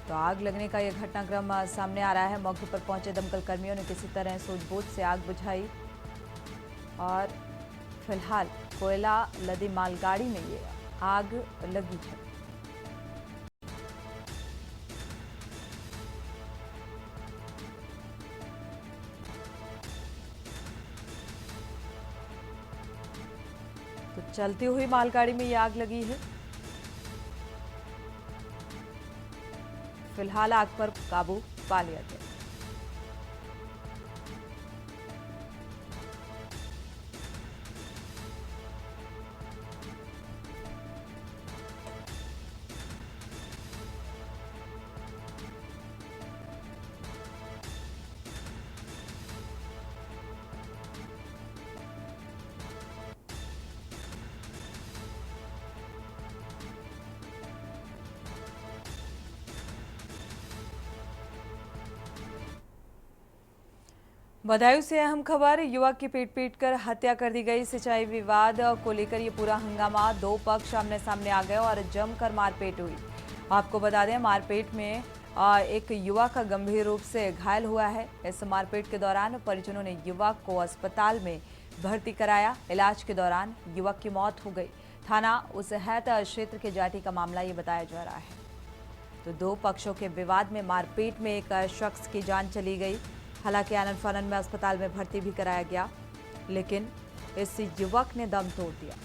S16: तो आग लगने का यह घटनाक्रम सामने आ रहा है। मौके पर पहुंचे दमकल कर्मियों ने किसी तरह सूझबूझ से आग बुझाई और फिलहाल कोयला लदी मालगाड़ी में ये आग लगी है। तो चलती हुई मालगाड़ी में ये आग लगी है। फिलहाल आग पर काबू पा लिया गया। बदायूं से अहम खबर, युवक की पीट कर हत्या कर दी गई। सिंचाई विवाद को लेकर ये पूरा हंगामा, 2 पक्ष आमने सामने आ गए और जमकर मारपीट हुई। आपको बता दें, मारपीट में एक युवक गंभीर रूप से घायल हुआ है। इस मारपीट के दौरान परिजनों ने युवक को अस्पताल में भर्ती कराया। इलाज के दौरान युवक की मौत हो गई। थाना उसहैत क्षेत्र के जाटी का मामला ये बताया जा रहा है। तो 2 पक्षों के विवाद में मारपीट में एक शख्स की जान चली गई। हालांकि आनन फानन में अस्पताल में भर्ती भी कराया गया, लेकिन इस युवक ने दम तोड़ दिया।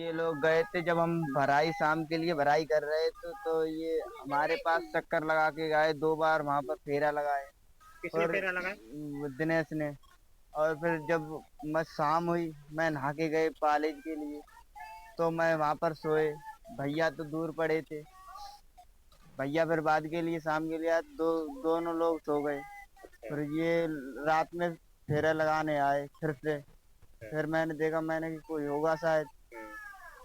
S18: ये लोग गए थे जब हम भराई शाम के लिए भराई कर रहे थे, तो ये हमारे पास चक्कर लगा के गए 2 बार वहाँ पर फेरा लगाए।
S17: किसने
S18: और
S17: फेरा लगाया?
S18: दिनेश ने। और फिर जब मैं शाम हुई, मैं नहा के गए कॉलेज के लिए, तो मैं वहाँ पर सोए। भैया तो दूर पड़े थे, भैया फिर बाद के लिए शाम के लिए आए, दोनों लोग सो गए। फिर ये रात में फेरा लगाने आए फिर से। फिर मैंने देखा, मैंने कि कोई होगा शायद,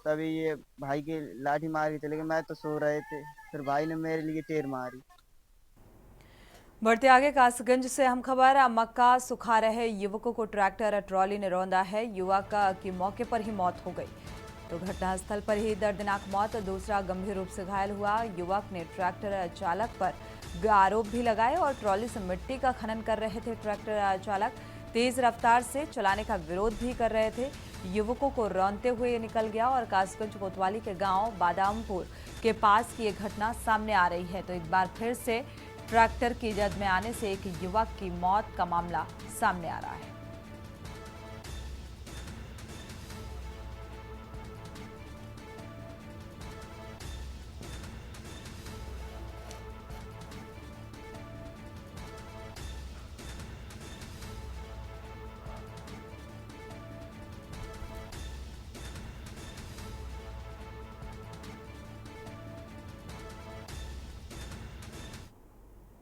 S18: तभी ये भाई की लाठी मार के चले गए। मैं तो सो रहे थे, फिर भाई ने मेरे लिए टेर मारी।
S16: बढ़ते आगे कासगंज से हम खबर, मक्का सुखा रहे युवकों को ट्रैक्टर ट्रॉली ने रौंदा है। युवक की मौके पर ही मौत हो गई, तो घटनास्थल पर ही दर्दनाक मौत। दूसरा गंभीर रूप से घायल हुआ। युवक ने ट्रैक्टर चालक पर आरोप भी लगाए और ट्रॉली से मिट्टी का खनन कर रहे थे। ट्रैक्टर चालक तेज रफ्तार से चलाने का विरोध भी कर रहे थे। युवकों को रौंदते हुए निकल गया और कासगंज कोतवाली के गांव बादामपुर के पास की ये घटना सामने आ रही है। तो एक बार फिर से ट्रैक्टर की जद में आने से एक युवक की मौत का मामला सामने आ रहा है।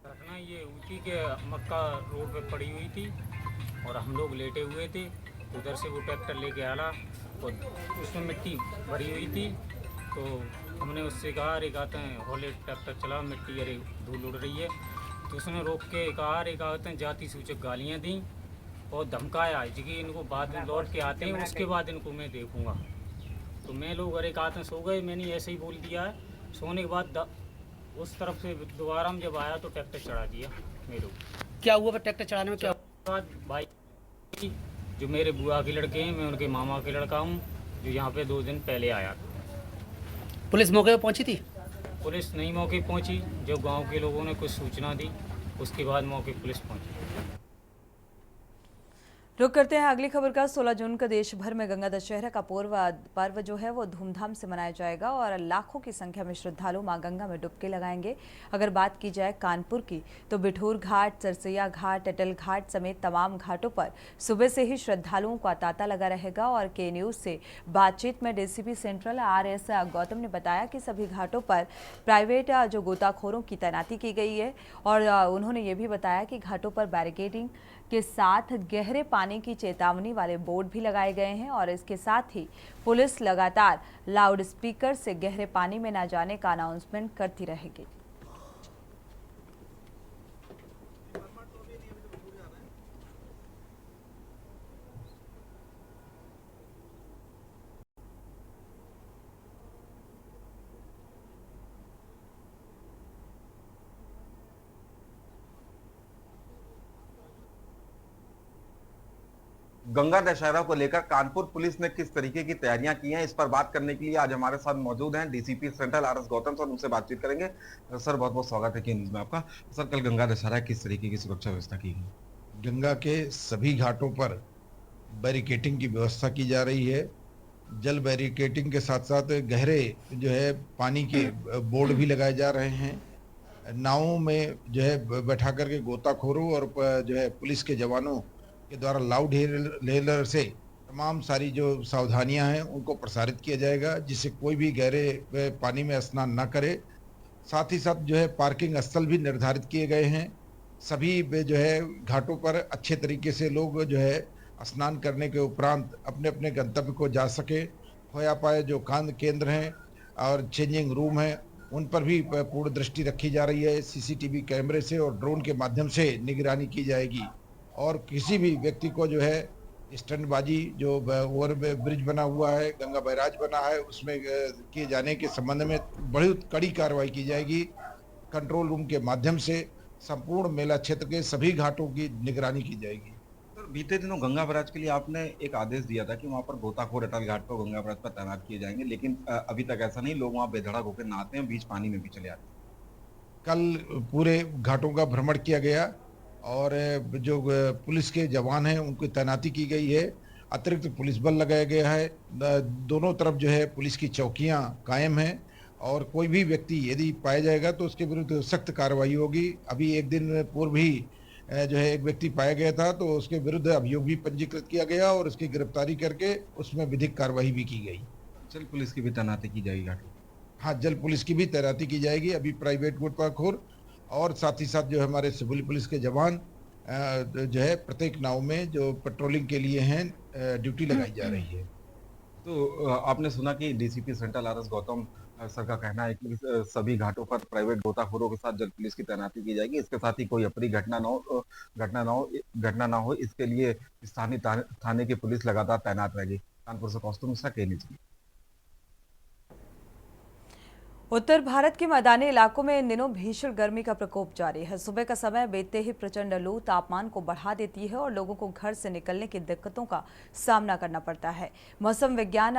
S19: घटना ये ऊटी के मक्का रोड पे पड़ी हुई थी और हम लोग लेटे हुए थे। उधर से वो ट्रैक्टर लेके आया और उसमें मिट्टी भरी हुई थी। तो हमने उससे कहा, अरे कहते हैं हौले ट्रैक्टर चला, मिट्टी अरे धूल उड़ रही है। तो उसने रोक के कहा, अरे कहते हैं जाति सूचक गालियाँ दी और धमकाया कि इनको बाद में लौट के आते हैं, उसके बाद इनको मैं देखूँगा। तो मैं लोग अरे कहते हैं सो गए। मैंने ऐसे ही बोल दिया है। सोने के बाद उस तरफ से दोबारा हम जब आया तो ट्रैक्टर चढ़ा दिया मेरे।
S20: क्या हुआ फिर ट्रैक्टर चढ़ाने में? क्या
S19: बाद भाई जो मेरे बुआ के लड़के हैं, मैं उनके मामा के लड़का हूँ, जो यहाँ पे 2 दिन पहले आया था।
S20: पुलिस मौके पर पहुंची थी?
S19: पुलिस नहीं मौके पहुंची, जो गांव के लोगों ने कुछ सूचना दी उसके बाद मौके पुलिस पहुंची।
S16: रुक करते हैं अगली खबर का। 16 जून का देश भर में गंगा दशहरा का पर्व जो है वो धूमधाम से मनाया जाएगा और लाखों की संख्या में श्रद्धालु मां गंगा में डुबकी लगाएंगे। अगर बात की जाए कानपुर की, तो बिठूर घाट, सरसैया घाट, अटल घाट समेत तमाम घाटों पर सुबह से ही श्रद्धालुओं का तांता लगा रहेगा। और के न्यूज़ से बातचीत में डीसीपी सेंट्रल RS गौतम ने बताया कि सभी घाटों पर प्राइवेट जो गोताखोरों की तैनाती की गई है और उन्होंने ये भी बताया कि घाटों पर बैरिकेडिंग के साथ गहरे पानी की चेतावनी वाले बोर्ड भी लगाए गए हैं और इसके साथ ही पुलिस लगातार लाउड स्पीकर से गहरे पानी में न जाने का अनाउंसमेंट करती रहेगी।
S21: गंगा दशहरा को लेकर कानपुर पुलिस ने किस तरीके की तैयारियां की हैं, इस पर बात करने के लिए आज हमारे साथ मौजूद हैं DCP central RS Gautam sir. उनसे बातचीत करेंगे। सर बहुत बहुत स्वागत है कि न्यूज़ में आपका। सर कल गंगा दशहरा किस तरीके की सुरक्षा व्यवस्था की गई?
S22: गंगा के सभी घाटों पर बैरिकेटिंग की व्यवस्था की जा रही है। जल बैरिकेटिंग के साथ साथ गहरे जो है पानी के बोर्ड भी लगाए जा रहे हैं। नावों में जो है बैठा करके गोताखोरों और जो है पुलिस के जवानों के द्वारा लाउड हेलर से तमाम सारी जो सावधानियां हैं उनको प्रसारित किया जाएगा, जिससे कोई भी गहरे पानी में स्नान ना करे। साथ ही साथ जो है पार्किंग स्थल भी निर्धारित किए गए हैं। सभी जो है घाटों पर अच्छे तरीके से लोग जो है स्नान करने के उपरांत अपने अपने गंतव्य को जा सके। खोया पाए जो केंद्र हैं और चेंजिंग रूम हैं उन पर भी पूर्ण दृष्टि रखी जा रही है। CCTV कैमरे से और ड्रोन के माध्यम से निगरानी की जाएगी और किसी भी व्यक्ति को जो है स्टंटबाजी जो ओवर ब्रिज बना हुआ है, गंगा बैराज बना है, उसमें किए जाने के संबंध में बड़ी कड़ी कार्रवाई की जाएगी। कंट्रोल रूम के माध्यम से संपूर्ण मेला क्षेत्र के सभी घाटों की निगरानी की जाएगी।
S21: सर बीते दिनों गंगा बैराज के लिए आपने एक आदेश दिया था कि वहाँ पर गोताखोर अटल घाट पर गंगा बैराज पर तैनात किए जाएंगे, लेकिन अभी तक ऐसा नहीं। लोग वहाँ बेधड़क होकर नहाते हैं, बीच पानी में भी चले आते हैं।
S22: कल पूरे घाटों का भ्रमण किया गया और जो पुलिस के जवान हैं उनकी तैनाती की गई है अतिरिक्त पुलिस बल लगाया गया है। दोनों तरफ जो है पुलिस की चौकियां कायम हैं और कोई भी व्यक्ति यदि पाया जाएगा तो उसके विरुद्ध सख्त कार्रवाई होगी। अभी एक दिन पूर्व ही जो है एक व्यक्ति पाया गया था तो उसके विरुद्ध अभियोग भी पंजीकृत किया गया और उसकी गिरफ्तारी करके उसमें विधिक कार्रवाई भी की गई।
S21: जल पुलिस की भी तैनाती की जाएगी घाटों?
S22: हाँ, जल पुलिस की भी तैनाती की जाएगी। अभी प्राइवेट गोताखोर और साथ ही साथ जो हमारे सिविल पुलिस के जवान जो है प्रत्येक नाव में जो पेट्रोलिंग के लिए हैं ड्यूटी लगाई जा रही है।
S21: तो आपने सुना कि DCP central RS Gautam sir का कहना है कि सभी घाटों पर प्राइवेट गोताखोरों के साथ जल पुलिस की तैनाती की जाएगी। इसके साथ ही कोई अप्रिय घटना ना हो इसके लिए स्थानीय थाने की पुलिस लगातार तैनात रहेगी। कानपुर से कौस्तुभ मिश्रा, KNews।
S16: उत्तर भारत के मैदानी इलाकों में इन दिनों भीषण गर्मी का प्रकोप जारी है। सुबह का समय बीतते ही प्रचंड लू तापमान को बढ़ा देती है और लोगों को घर से निकलने की दिक्कतों का सामना करना पड़ता है। मौसम विज्ञान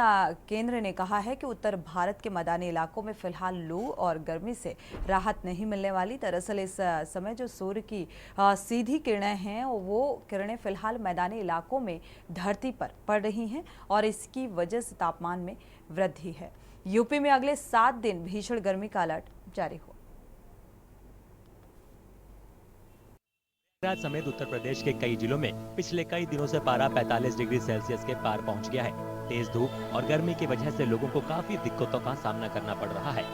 S16: केंद्र ने कहा है कि उत्तर भारत के मैदानी इलाकों में फिलहाल लू और गर्मी से राहत नहीं मिलने वाली। दरअसल इस समय जो सूर्य की सीधी किरणें हैं वो किरणें फिलहाल मैदानी इलाकों में धरती पर पड़ रही हैं और इसकी वजह से तापमान में वृद्धि है। यूपी में अगले 7 दिन भीषण गर्मी का अलर्ट जारी हुआ।
S7: गुजरात समेत उत्तर प्रदेश के कई जिलों में पिछले कई दिनों से पारा 45 डिग्री सेल्सियस के पार पहुंच गया है। तेज धूप और गर्मी की वजह से लोगों को काफी दिक्कतों का सामना करना पड़ रहा है।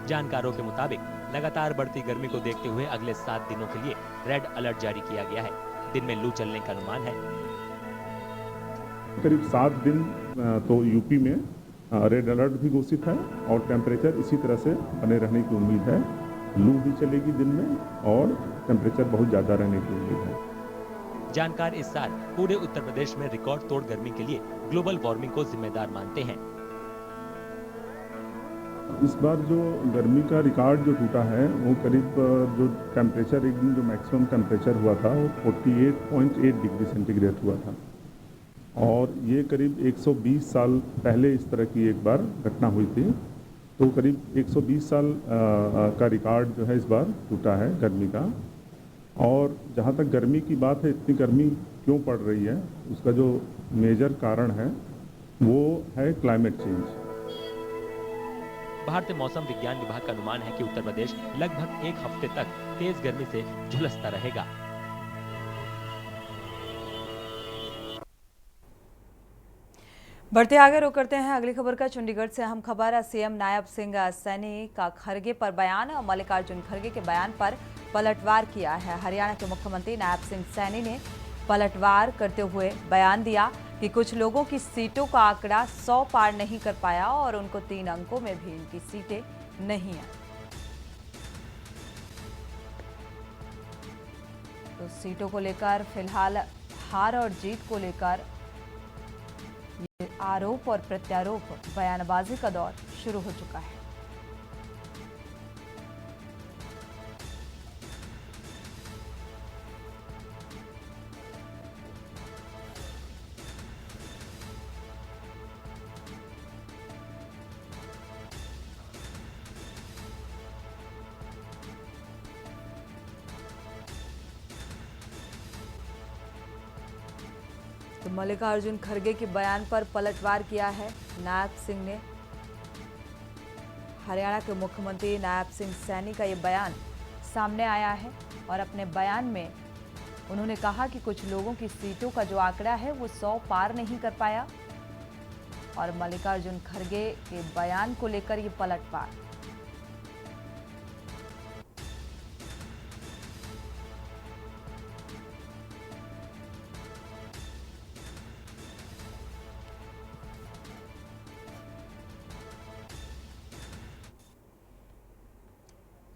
S7: जानकारों के मुताबिक लगातार बढ़ती गर्मी को देखते हुए अगले 7 दिनों के लिए रेड अलर्ट जारी किया गया है। दिन में लू चलने का अनुमान है।
S2: करीब 7 दिन तो यूपी में रेड अलर्ट भी घोषित है और टेम्परेचर इसी तरह से बने रहने की उम्मीद है। लू भी चलेगी दिन में और टेम्परेचर बहुत ज़्यादा रहने की उम्मीद है।
S7: जानकार इस साल पूरे उत्तर प्रदेश में रिकॉर्ड तोड़ गर्मी के लिए ग्लोबल वार्मिंग को जिम्मेदार मानते हैं।
S2: इस बार जो गर्मी का रिकॉर्ड जो टूटा है वो करीब जो टेम्परेचर एक दिन जो मैक्सिमम टेम्परेचर हुआ था वो 48.8 डिग्री सेंटीग्रेड हुआ था और ये करीब 120 साल पहले इस तरह की एक बार घटना हुई थी। तो करीब 120 साल का रिकॉर्ड जो है इस बार टूटा है गर्मी का। और जहाँ तक गर्मी की बात है, इतनी गर्मी क्यों पड़ रही है, उसका जो मेजर कारण है वो है क्लाइमेट चेंज।
S7: भारतीय मौसम विज्ञान विभाग का अनुमान है कि उत्तर प्रदेश लगभग 1 हफ्ते तक तेज गर्मी से झुलसता रहेगा।
S16: बढ़ते आगे रुख करते हैं अगली खबर का। चंडीगढ़ से अहम खबर। सीएम नायब सिंह सैनी का खरगे पर बयान। मल्लिकार्जुन खरगे के बयान पर पलटवार किया है। हरियाणा के मुख्यमंत्री नायब सिंह सैनी ने पलटवार करते हुए बयान दिया कि कुछ लोगों की सीटों का आंकड़ा 100 पार नहीं कर पाया और उनको 3 अंकों में भी इनकी सीटें नहीं आई। तो सीटों को लेकर फिलहाल हार और जीत को लेकर ये आरोप और प्रत्यारोप बयानबाजी का दौर शुरू हो चुका है। तो मल्लिकार्जुन खरगे के बयान पर पलटवार किया है नायब सिंह ने। हरियाणा के मुख्यमंत्री नायब सिंह सैनी का ये बयान सामने आया है और अपने बयान में उन्होंने कहा कि कुछ लोगों की सीटों का जो आंकड़ा है वो 100 पार नहीं कर पाया और मल्लिकार्जुन खरगे के बयान को लेकर ये पलटवार।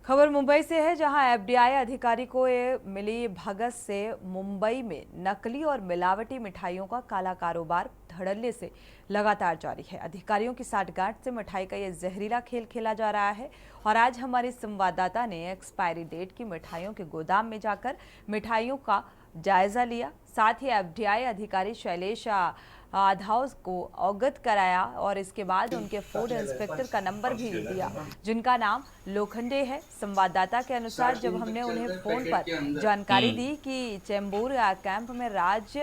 S16: खबर मुंबई से है, जहां एफडीआई अधिकारी को मिली भगत से मुंबई में नकली और मिलावटी मिठाइयों का काला कारोबार धड़ल्ले से लगातार जारी है। अधिकारियों की साठगांठ से मिठाई का ये जहरीला खेल खेला जा रहा है और आज हमारे संवाददाता ने एक्सपायरी डेट की मिठाइयों के गोदाम में जाकर मिठाइयों का जायजा लिया। साथ ही एफडीआई अधिकारी शैलेश आधाओं को अवगत कराया और इसके बाद उनके फूड इंस्पेक्टर का नंबर भी दिया, जिनका नाम लोखंडे है। संवाददाता के अनुसार जब हमने उन्हें फोन पर जानकारी दी कि चेंबूर कैंप में राज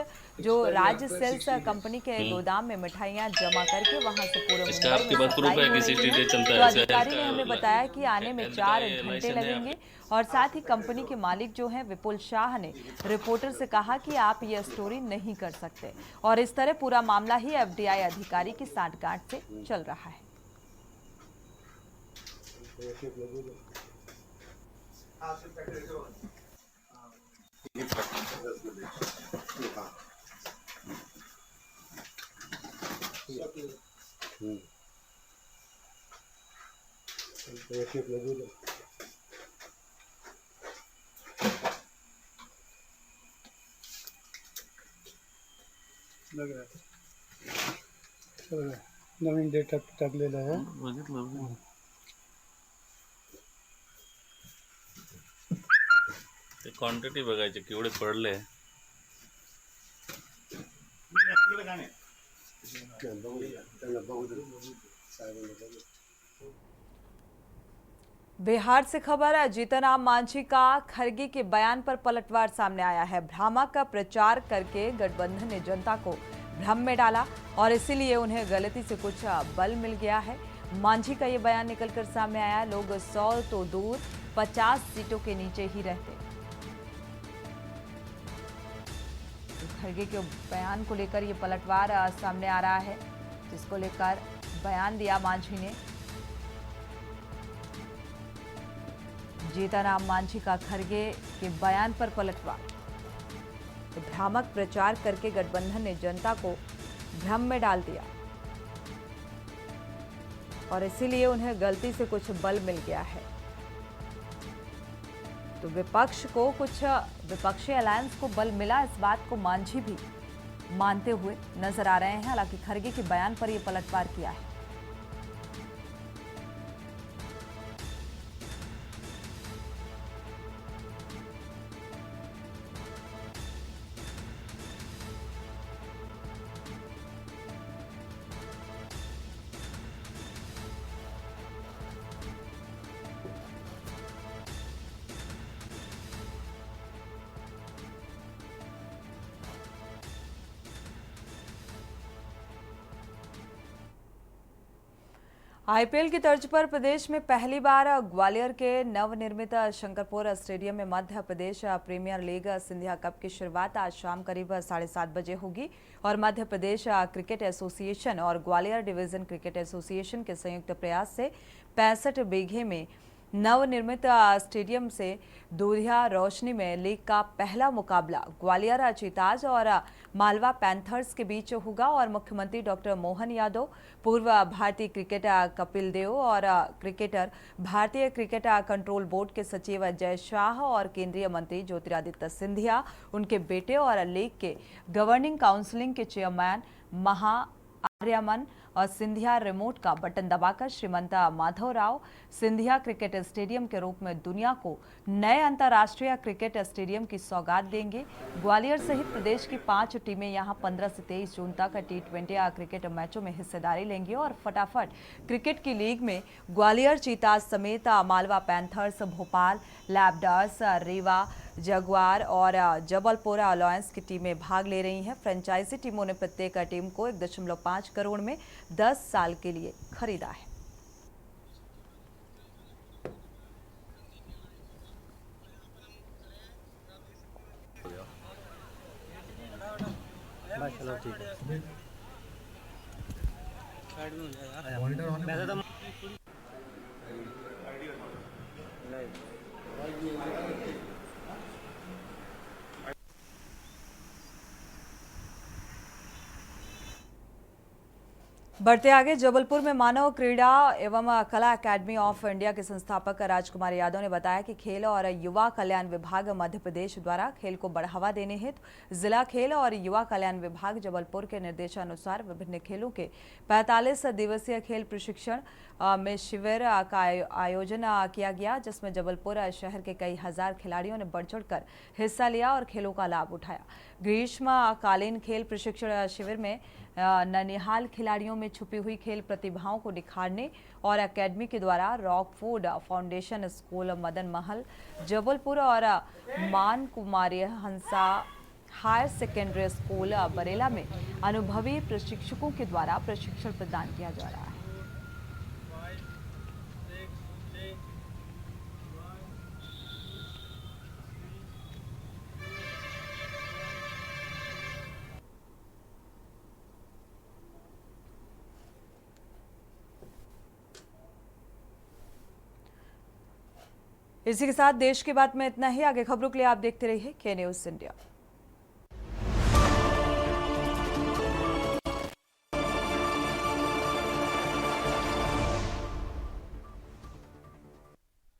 S16: सेल्स कंपनी के गोदाम में मिठाइयां जमा करके वहां से पूरे मुंबई में सप्लाई हो रही है, तो अधिकारी ने हमें बताया कि आने में 4 घंटे लगेंगे। और साथ ही कंपनी के मालिक जो हैं विपुल शाह ने रिपोर्टर से कहा कि आप ये स्टोरी नहीं कर सकते, और इस तरह पूरा मामला ही एफडीआई अधिकारी की सांठगांठ से चल रहा है।
S3: लग रहा है नवीन डेटा टाकलेला आहे बघितलं
S5: ते क्वांटिटी बघायचे केवढे पडले।
S16: बिहार से खबर है। जीतनराम मांझी का खरगे के बयान पर पलटवार सामने आया है। भ्रामक का प्रचार करके गठबंधन ने जनता को भ्रम में डाला और इसीलिए उन्हें गलती से कुछ बल मिल गया है। मांझी का ये बयान निकलकर सामने आया। लोग 100 तो दूर 50 सीटों के नीचे ही रहते। खरगे के बयान को लेकर ये पलटवार सामने आ रहा है, जिसको लेकर बयान दिया मांझी ने। जीतनराम मांझी का खरगे के बयान पर पलटवार। तो भ्रामक प्रचार करके गठबंधन ने जनता को भ्रम में डाल दिया और इसीलिए उन्हें गलती से कुछ बल मिल गया है। तो विपक्षी अलायंस को बल मिला, इस बात को मांझी भी मानते हुए नजर आ रहे हैं। हालांकि खरगे के बयान पर यह पलटवार किया है। आईपीएल की तर्ज पर प्रदेश में पहली बार ग्वालियर के नवनिर्मित शंकरपुर स्टेडियम में Madhya Pradesh premiere league Scindia cup की शुरुआत आज शाम करीब 7:30 बजे होगी और मध्य प्रदेश क्रिकेट एसोसिएशन और ग्वालियर डिवीजन क्रिकेट एसोसिएशन के संयुक्त प्रयास से 65 बीघे में नवनिर्मित स्टेडियम से दूधिया रोशनी में लीग का पहला मुकाबला ग्वालियर चीताज और मालवा पैंथर्स के बीच होगा और मुख्यमंत्री डॉक्टर मोहन यादव, पूर्व भारतीय क्रिकेट कपिल देव और क्रिकेटर भारतीय क्रिकेट कंट्रोल बोर्ड के सचिव अजय शाह और केंद्रीय मंत्री ज्योतिरादित्य सिंधिया, उनके बेटे और लीग के गवर्निंग काउंसिलिंग के चेयरमैन आर्यमन और सिंधिया रिमोट का बटन दबाकर श्रीमंत माधवराव सिंधिया क्रिकेट स्टेडियम के रूप में दुनिया को नए अंतर्राष्ट्रीय क्रिकेट स्टेडियम की सौगात देंगे। ग्वालियर सहित प्रदेश की 5 टीमें यहां 15 से 23 जून तक T20 क्रिकेट मैचों में हिस्सेदारी लेंगी और फटाफट क्रिकेट की लीग में ग्वालियर चीताज समेत मालवा पैंथर्स, भोपाल लैब्डर्स, रीवा जगुआर और जबलपुर अलायंस की टीमें भाग ले रही हैं। फ्रेंचाइजी टीमों ने प्रत्येक टीम को 1.5 करोड़ में 10 साल के लिए खरीदा है।
S3: चलो ठीक है।
S16: बढ़ते आगे, जबलपुर में मानव क्रीड़ा एवं कला एकेडमी ऑफ इंडिया के संस्थापक राजकुमार यादव ने बताया कि खेल और युवा कल्याण विभाग मध्य प्रदेश द्वारा खेल को बढ़ावा देने हेतु जिला खेल और युवा कल्याण विभाग जबलपुर के निर्देशानुसार विभिन्न खेलों के 45 दिवसीय खेल प्रशिक्षण में शिविर का आयोजन किया गया, जिसमें जबलपुर शहर के कई हजार खिलाड़ियों ने बढ़ चढ़कर हिस्सा लिया और खेलों का लाभ उठाया। ग्रीष्मकालीन खेल प्रशिक्षण शिविर में ननिहाल खिलाड़ियों में छुपी हुई खेल प्रतिभाओं को निखारने और एकेडमी के द्वारा Rockford foundation school Madan Mahal Jabalpur और मान कुमारी हंसा हायर सेकेंडरी स्कूल बरेला में अनुभवी प्रशिक्षकों के द्वारा प्रशिक्षण प्रदान किया जा रहा है। इसी के साथ देश की बात में इतना ही। आगे खबरों के लिए आप देखते रहिए के न्यूज़ इंडिया।